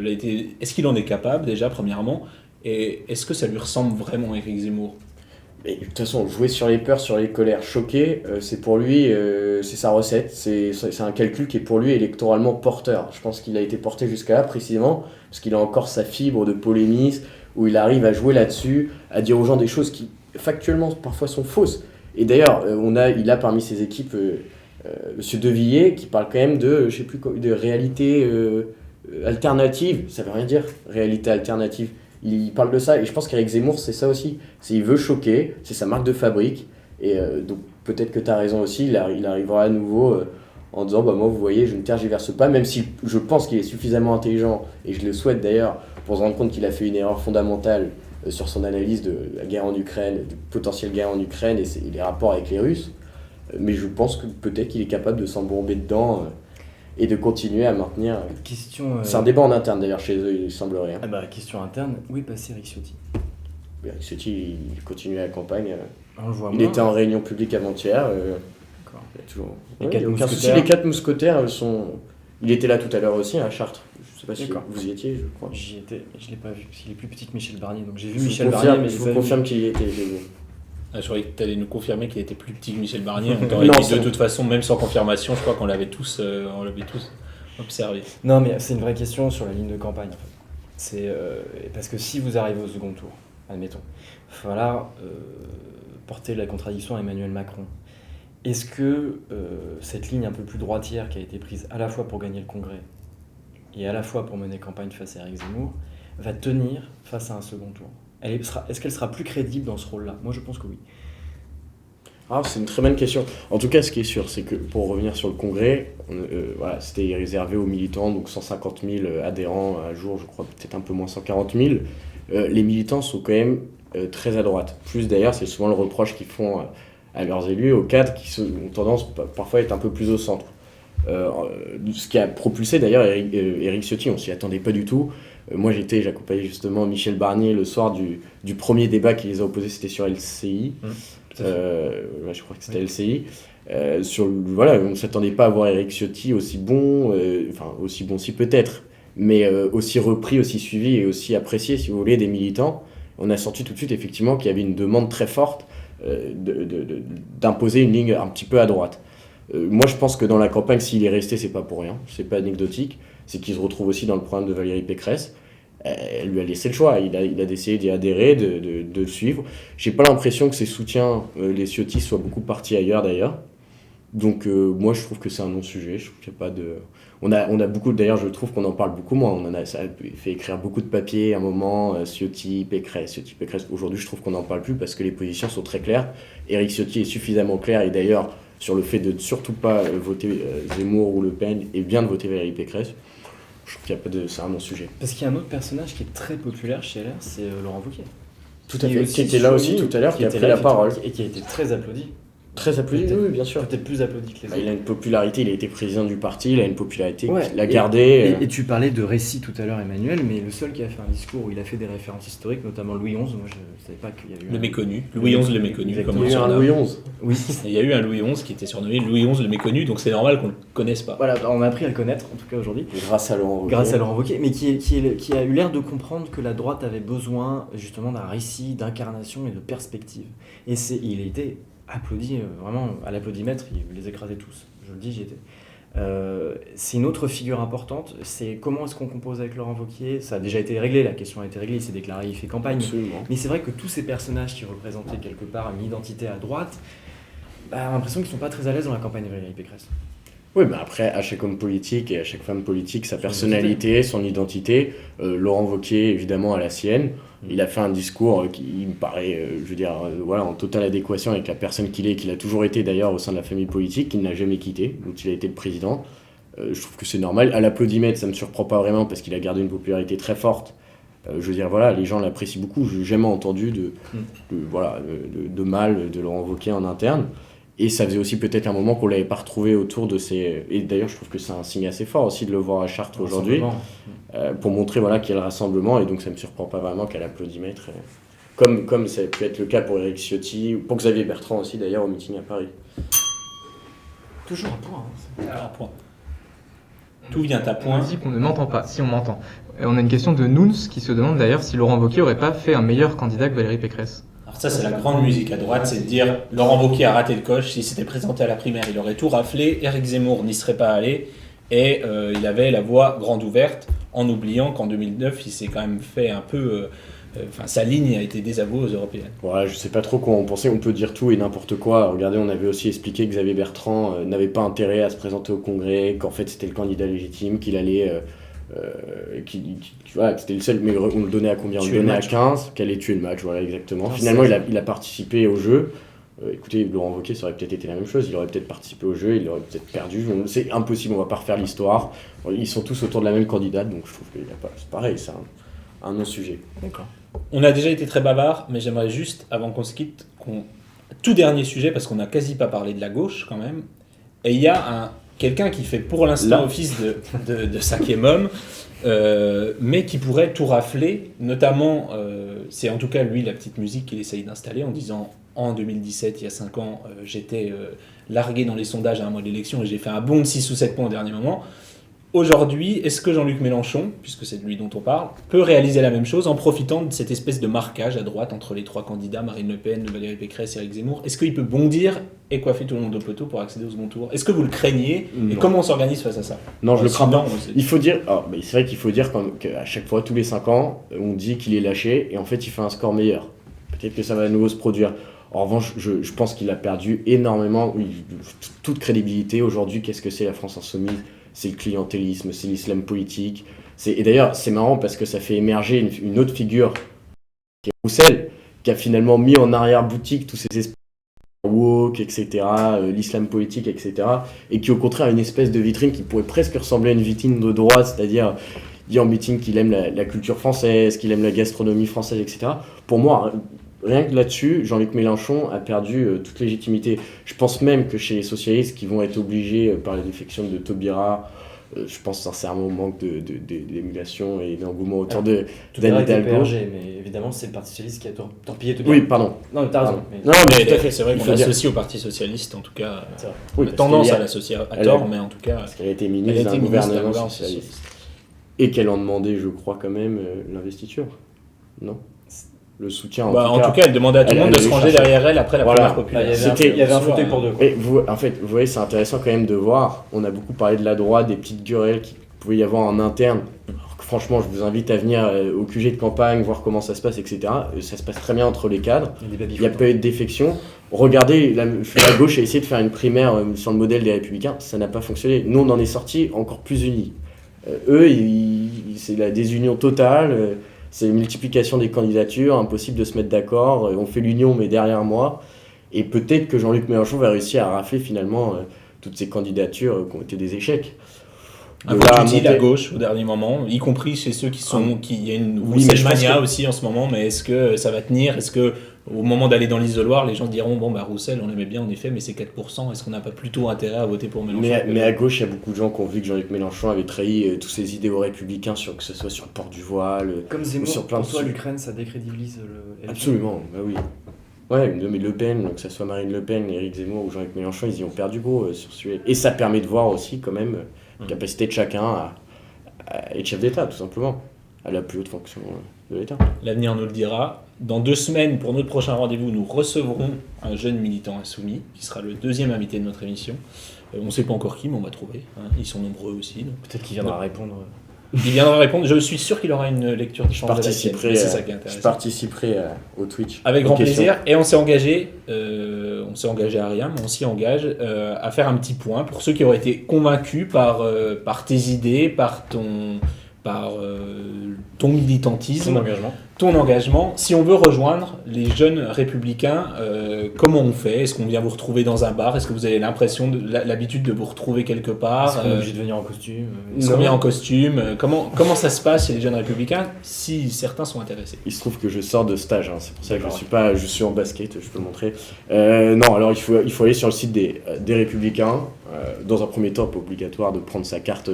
l'a été, est-ce qu'il en est capable déjà premièrement, et est-ce que ça lui ressemble vraiment Éric Zemmour? Mais de toute façon, jouer sur les peurs, sur les colères, choquer, c'est pour lui, c'est sa recette. C'est un calcul qui est pour lui électoralement porteur. Je pense qu'il a été porté jusqu'à là précisément parce qu'il a encore sa fibre de polémiste où il arrive à jouer là-dessus, à dire aux gens des choses qui factuellement parfois sont fausses. Et d'ailleurs, il a parmi ses équipes Monsieur Devilliers qui parle quand même de, je sais plus, de réalité alternative. Ça veut rien dire, réalité alternative. Il parle de ça, et je pense qu'Éric Zemmour, c'est ça aussi. Il veut choquer, c'est sa marque de fabrique, et donc peut-être que tu as raison aussi, il arrivera à nouveau en disant bah, moi, vous voyez, je ne tergiverse pas, même si je pense qu'il est suffisamment intelligent, et je le souhaite d'ailleurs, pour se rendre compte qu'il a fait une erreur fondamentale sur son analyse de la guerre en Ukraine, du potentiel guerre en Ukraine et les rapports avec les Russes. Mais je pense que peut-être qu'il est capable de s'embourber dedans et de continuer à maintenir. Question. C'est un débat en interne d'ailleurs chez eux, il semblerait. Hein. Ah bah, question interne, où est passé Éric Ciotti? Éric Ciotti, il continue la campagne. On le voit Il moins. était en réunion publique avant-hier. D'accord. Il y a toujours. Les Ouais, quatre il y a aucun souci. mousquetaires. Les 4 mousquetaires sont. Il était là tout à l'heure aussi à Chartres. Je sais pas si D'accord. vous y étiez, je crois. J'y étais, je l'ai pas vu, parce qu'il est plus petit que Michel Barnier, donc j'ai vu Je vous Michel confirme, Barnier, mais je j'ai vous pas vu. confirme qu'il y était. j'ai vu. Ah, je croyais que tu allais nous confirmer qu'il était plus petit que Michel Barnier. On t'aurait Non, dit c'est de bon. toute façon, même sans confirmation, je crois qu'on l'avait tous observé. Non, mais c'est une vraie question sur la ligne de campagne, en fait. C'est parce que si vous arrivez au second tour, admettons, il va falloir porter la contradiction à Emmanuel Macron. Est-ce que cette ligne un peu plus droitière qui a été prise à la fois pour gagner le Congrès et à la fois pour mener campagne face à Éric Zemmour va tenir face à un second tour? Est-ce qu'elle sera plus crédible dans ce rôle-là? Moi, je pense que oui. Ah, c'est une très bonne question. En tout cas, ce qui est sûr, c'est que pour revenir sur le congrès, voilà, c'était réservé aux militants, donc 150 000 adhérents à jour, je crois peut-être un peu moins 140 000. Les militants sont quand même très à droite. Plus d'ailleurs, c'est souvent le reproche qu'ils font à leurs élus, aux cadres qui ont tendance parfois à être un peu plus au centre. Ce qui a propulsé d'ailleurs Éric Ciotti, on s'y attendait pas du tout. Moi j'accompagnais justement Michel Barnier le soir du premier débat qui les a opposés, c'était sur LCI. Ouais, je crois que c'était LCI. Voilà, on ne s'attendait pas à voir Éric Ciotti aussi bon, enfin aussi bon si peut-être, mais aussi repris, aussi suivi et aussi apprécié, si vous voulez, des militants. On a senti tout de suite effectivement qu'il y avait une demande très forte d'imposer une ligne un petit peu à droite. Moi je pense que dans la campagne, s'il est resté, c'est pas pour rien, c'est pas anecdotique, c'est qu'il se retrouve aussi dans le programme de Valérie Pécresse. Elle lui a laissé le choix, il a décidé d'y adhérer, de le suivre. J'ai pas l'impression que ses soutiens, les Ciotti, soient beaucoup partis ailleurs d'ailleurs. Donc moi je trouve que c'est un non-sujet, je trouve qu'il y a pas de... On a beaucoup, d'ailleurs je trouve qu'on en parle beaucoup moins, ça a fait écrire beaucoup de papiers à un moment, Ciotti, Pécresse. Aujourd'hui je trouve qu'on n'en parle plus parce que les positions sont très claires. Éric Ciotti est suffisamment clair et d'ailleurs sur le fait de ne surtout pas voter Zemmour ou Le Pen et bien de voter Valérie Pécresse. Je trouve qu'il y a pas de... c'est un non-sujet. Parce qu'il y a un autre personnage qui est très populaire chez LR, c'est Laurent Wauquiez. Tout à fait, qui était là aussi tout à l'heure, qui a pris la parole. Et qui a été très applaudi. Très applaudi, oui, bien sûr. Peut-être plus applaudi que les autres. Il a une popularité, il a été président du parti, il a une popularité Ouais, qu'il a gardée. Et tu parlais de récit tout à l'heure, Emmanuel, mais le seul qui a fait un discours où il a fait des références historiques, notamment Louis XI, moi je ne savais pas qu'il y avait eu Le méconnu. Louis XI le méconnu. Exactement. Comme Il y a eu un surnomme. Louis XI. Oui. Et il y a eu un Louis XI qui était surnommé Louis XI le méconnu, donc c'est normal qu'on ne le connaisse pas. Voilà, on a appris à le connaître, en tout cas aujourd'hui. Grâce à Laurent Wauquiez. Grâce à Laurent Wauquiez, mais qui a eu l'air de comprendre que la droite avait besoin justement d'un récit, d'incarnation et de perspective. Et il a été applaudi, vraiment à l'applaudimètre, il les écrasait tous, je le dis, j'y étais. C'est une autre figure importante, c'est comment est-ce qu'on compose avec Laurent Wauquiez. Ça a déjà été réglé, la question a été réglée, il s'est déclaré, il fait campagne. Absolument. Mais c'est vrai que tous ces personnages qui représentaient quelque part une identité à droite, on a l'impression qu'ils ne sont pas très à l'aise dans la campagne de Valérie Pécresse. Oui, mais après, à chaque homme politique et à chaque femme politique, sa Son personnalité, son identité. Laurent Wauquiez, évidemment, a la sienne. Il a fait un discours qui me paraît, je veux dire, voilà, en totale adéquation avec la personne qu'il est, qu'il a toujours été d'ailleurs au sein de la famille politique, qu'il n'a jamais quitté, dont il a été le président. Je trouve que c'est normal. À l'applaudimètre, ça ne me surprend pas vraiment parce qu'il a gardé une popularité très forte. Je veux dire, voilà, les gens l'apprécient beaucoup. Je n'ai jamais entendu de mal de Laurent Wauquiez en interne. Et ça faisait aussi peut-être un moment qu'on ne l'avait pas retrouvé autour de ces... Et d'ailleurs, je trouve que c'est un signe assez fort aussi de le voir à Chartres aujourd'hui, pour montrer voilà, qu'il y a le rassemblement, et donc ça ne me surprend pas vraiment qu'à l'applaudimètre, comme ça a pu être le cas pour Éric Ciotti, ou pour Xavier Bertrand aussi d'ailleurs au meeting à Paris. Toujours un point. Alors, un point. Tout vient à On point. dit qu'on ne m'entend pas, si on m'entend. On a une question de Nouns qui se demande d'ailleurs si Laurent Wauquiez n'aurait pas fait un meilleur candidat que Valérie Pécresse. Alors ça, c'est la grande musique à droite, c'est de dire Laurent Wauquiez a raté le coche, s'il s'était présenté à la primaire, il aurait tout raflé, Éric Zemmour n'y serait pas allé, et il avait la voie grande ouverte, en oubliant qu'en 2009, il s'est quand même fait un peu... sa ligne a été désavouée aux européennes. Voilà, je sais pas trop quoi en penser, on peut dire tout et n'importe quoi. Regardez, on avait aussi expliqué que Xavier Bertrand n'avait pas intérêt à se présenter au Congrès, qu'en fait c'était le candidat légitime, qu'il allait... voilà, que c'était le seul, mais on le donnait à combien? On le donnait à 15, qu'elle allait tuer le match, voilà exactement. Finalement, il a participé au jeu. Écoutez, Laurent Wauquiez, ça aurait peut-être été la même chose, il aurait peut-être participé au jeu, il aurait peut-être perdu. C'est impossible, on va pas refaire l'histoire. Ils sont tous autour de la même candidate, donc je trouve qu'il y a pas... C'est pareil, c'est un non-sujet. D'accord. On a déjà été très bavard, mais j'aimerais juste, avant qu'on se quitte, tout dernier sujet, parce qu'on n'a quasi pas parlé de la gauche quand même, et il y a quelqu'un qui fait pour l'instant office de cinquième homme, mais qui pourrait tout rafler, notamment, c'est en tout cas lui la petite musique qu'il essaye d'installer en disant en 2017, il y a 5 ans, j'étais largué dans les sondages à un mois d'élection et j'ai fait un bond de 6 ou 7 points au dernier moment. Aujourd'hui, est-ce que Jean-Luc Mélenchon, puisque c'est de lui dont on parle, peut réaliser la même chose en profitant de cette espèce de marquage à droite entre les 3 candidats, Marine Le Pen, Valérie Pécresse et Éric Zemmour? Est-ce qu'il peut bondir et coiffer tout le monde au poteau pour accéder au second tour? Est-ce que vous le craignez? Et comment on s'organise face à ça? Non, je le crains pas. Sinon, Il faut dire, mais c'est vrai qu'il faut dire qu'à chaque fois, tous les 5 ans, on dit qu'il est lâché et en fait il fait un score meilleur. Peut-être que ça va à nouveau se produire. En revanche, je pense qu'il a perdu énormément, toute crédibilité. Aujourd'hui, qu'est-ce que c'est la France insoumise? C'est le clientélisme, c'est l'islam politique. Et d'ailleurs, c'est marrant parce que ça fait émerger une autre figure, qui est Roussel, qui a finalement mis en arrière-boutique tous ces espèces de woke, etc., l'islam politique, etc., et qui au contraire a une espèce de vitrine qui pourrait presque ressembler à une vitrine de droite, c'est-à-dire il dit en meeting qu'il aime la culture française, qu'il aime la gastronomie française, etc. Pour moi, rien que là-dessus, Jean-Luc Mélenchon a perdu toute légitimité. Je pense même que chez les socialistes qui vont être obligés par la défection de Taubira, je pense sincèrement au manque d'émulation et d'engouement autour d'Anne Hidalgo. Mais évidemment, c'est le Parti Socialiste qui a torpillé Taubira. Oui, pardon. Non, mais t'as raison. Non, mais tout à fait. C'est vrai Il qu'on faut dire. l'associe au Parti Socialiste, en tout cas. Oui, on a tendance à l'associer à tort, mais en tout cas. Parce qu'elle a été ministre d'un gouvernement socialiste. Et qu'elle en demandait, je crois, quand même, l'investiture. Non? Le soutien, en tout cas, elle demandait à tout le monde de se ranger derrière elle après la primaire populaire. Il y avait un fauteuil pour deux. Et en fait, vous voyez, c'est intéressant quand même de voir. On a beaucoup parlé de la droite, des petites querelles qu'il pouvait y avoir en interne. Alors que, franchement, je vous invite à venir au QG de campagne, voir comment ça se passe, etc. Ça se passe très bien entre les cadres. Il n'y a pas eu de défection. Regardez, la gauche a essayé de faire une primaire sur le modèle des Républicains. Ça n'a pas fonctionné. Nous, on en est sortis encore plus unis. Eux, c'est la désunion totale. C'est une multiplication des candidatures, impossible de se mettre d'accord. On fait l'union, mais derrière moi. Et peut-être que Jean-Luc Mélenchon va réussir à rafler finalement toutes ces candidatures qui ont été des échecs. Un peu utile à gauche au dernier moment, y compris chez ceux il y a une Roussel-mania aussi en ce moment, mais est-ce que ça va tenir? Est-ce que au moment d'aller dans l'isoloir, les gens diront Roussel, on l'aimait bien en effet, mais c'est 4%, est-ce qu'on n'a pas plutôt intérêt à voter pour Mélenchon? Mais à gauche, il y a beaucoup de gens qui ont vu que Jean-Luc Mélenchon avait trahi tous ses idéaux républicains, que ce soit sur le port du voile, comme Zemmour, sur plein de pour toi, trucs. l'Ukraine, ça décrédibilise le... Absolument, bah oui. Ouais, mais Le Pen, que ce soit Marine Le Pen, Éric Zemmour ou Jean-Luc Mélenchon, ils y ont perdu gros sur ce sujet. Et ça permet de voir aussi quand même la capacité de chacun à être chef d'État, tout simplement, à la plus haute fonction de l'État. L'avenir nous le dira. Dans 2 semaines, pour notre prochain rendez-vous, nous recevrons un jeune militant insoumis, qui sera le 2e invité de notre émission. On ne sait pas encore qui, mais on va trouver. Ils sont nombreux aussi. Donc. Peut-être qu'il viendra répondre. Il viendra répondre. Je suis sûr qu'il aura une lecture de chambre de la sienne. C'est ça qui est intéressant. Je participerai au Twitch. Avec grand plaisir. Et on s'est engagé à rien, mais on s'y engage à faire un petit point pour ceux qui auraient été convaincus par tes idées, par ton militantisme. Son engagement. ton engagement. Si on veut rejoindre les jeunes républicains, comment on fait? Est-ce qu'on vient vous retrouver dans un bar? Est-ce que vous avez l'habitude de vous retrouver quelque part? Est-ce qu'on est obligé de venir en costume? Est-ce qu'on vient en costume? Comment ça se passe chez les jeunes républicains, si certains sont intéressés? Il se trouve que je sors de stage, c'est pour ça que je suis en basket, je peux le montrer. Non, alors il faut aller sur le site des Républicains. Dans un premier temps, pas obligatoire de prendre sa carte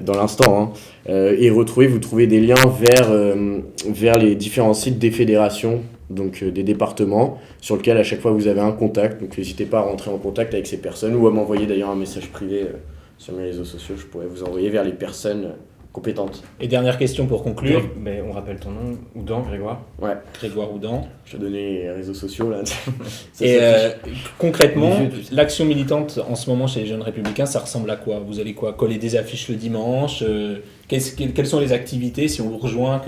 dans l'instant, et vous trouvez des liens vers les différents sites des fédérations, donc des départements, sur lesquels à chaque fois vous avez un contact, donc n'hésitez pas à rentrer en contact avec ces personnes ou à m'envoyer d'ailleurs un message privé sur mes réseaux sociaux, je pourrais vous envoyer vers les personnes compétentes. Et dernière question pour conclure. Mais on rappelle ton nom, Houdan, Grégoire. Ouais. Grégoire Houdan. Je vais donner les réseaux sociaux là. Et concrètement, l'action militante en ce moment chez les jeunes républicains, ça ressemble à quoi? Vous allez quoi? Coller des affiches le dimanche? Quelles sont les activités, si on vous rejoint,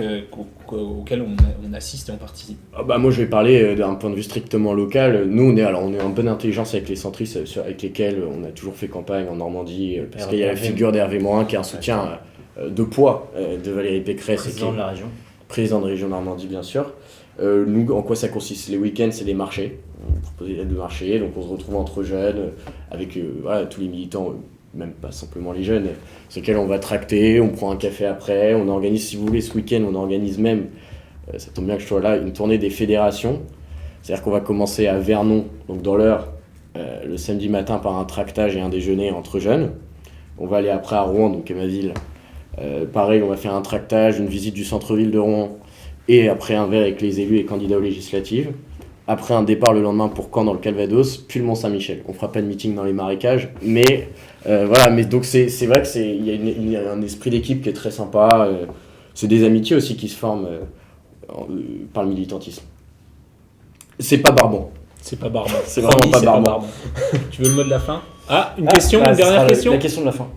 auxquelles on assiste et on participe? Moi je vais parler d'un point de vue strictement local. Nous on est en bonne intelligence avec les centristes avec lesquels on a toujours fait campagne en Normandie, parce qu'il y a la figure d'Hervé Morin qui est un soutien de poids de Valérie Pécresse. Président de la région. Président de région Normandie bien sûr. Nous, en quoi ça consiste? Les week-ends, c'est des marchés. On propose des marchés, donc on se retrouve entre jeunes, avec tous les militants, même pas simplement les jeunes, sur lesquels on va tracter, on prend un café après, on organise, si vous voulez, ce week-end, on organise même, ça tombe bien que je sois là, une tournée des fédérations. C'est-à-dire qu'on va commencer à Vernon, donc dans l'heure, le samedi matin par un tractage et un déjeuner entre jeunes. On va aller après à Rouen, donc à ma ville. Pareil, on va faire un tractage, une visite du centre-ville de Rouen, et après un verre avec les élus et candidats aux législatives. Après un départ le lendemain pour Caen dans le Calvados, puis le Mont-Saint-Michel. On fera pas de meeting dans les marécages, mais mais donc c'est vrai qu'il y a un esprit d'équipe qui est très sympa. C'est des amitiés aussi qui se forment par le militantisme. C'est pas barbant. C'est pas barbant. C'est vraiment pas barbant. Tu veux le mot de la fin? Une dernière question? La question de la fin.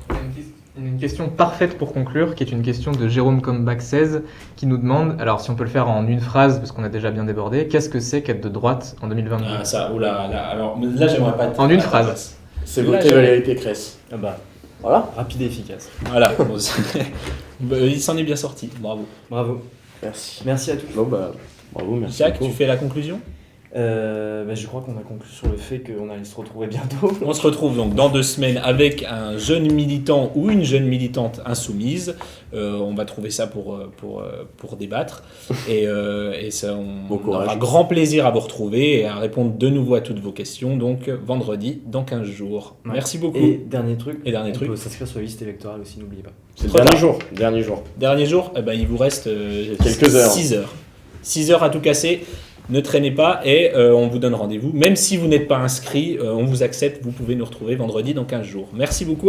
Une question parfaite pour conclure, qui est une question de Jérôme Comeback 16, qui nous demande, alors si on peut le faire en une phrase, parce qu'on a déjà bien débordé, qu'est-ce que c'est qu'être de droite en 2022? Alors là j'aimerais pas... En une phrase. C'est voter Valérie Pécresse. Voilà. Rapide et efficace. Voilà. Il s'en est bien sorti, bravo. Bravo. Merci. Merci à tous. Bravo, merci. Jacques, tu fais la conclusion? Je crois qu'on a conclu sur le fait qu'on allait se retrouver bientôt. On se retrouve donc dans 2 semaines avec un jeune militant ou une jeune militante insoumise. On va trouver ça pour débattre. Et ça, on aura grand plaisir à vous retrouver et à répondre de nouveau à toutes vos questions. Donc vendredi, dans 15 jours. Ouais. Merci beaucoup. Et dernier truc, on peut s'inscrire sur la liste électorale aussi, n'oubliez pas. C'est le dernier jour. Dernier jour, il vous reste quelques heures. 6 heures. 6 heures à tout casser. Ne traînez pas et on vous donne rendez-vous. Même si vous n'êtes pas inscrit, on vous accepte. Vous pouvez nous retrouver vendredi dans 15 jours. Merci beaucoup.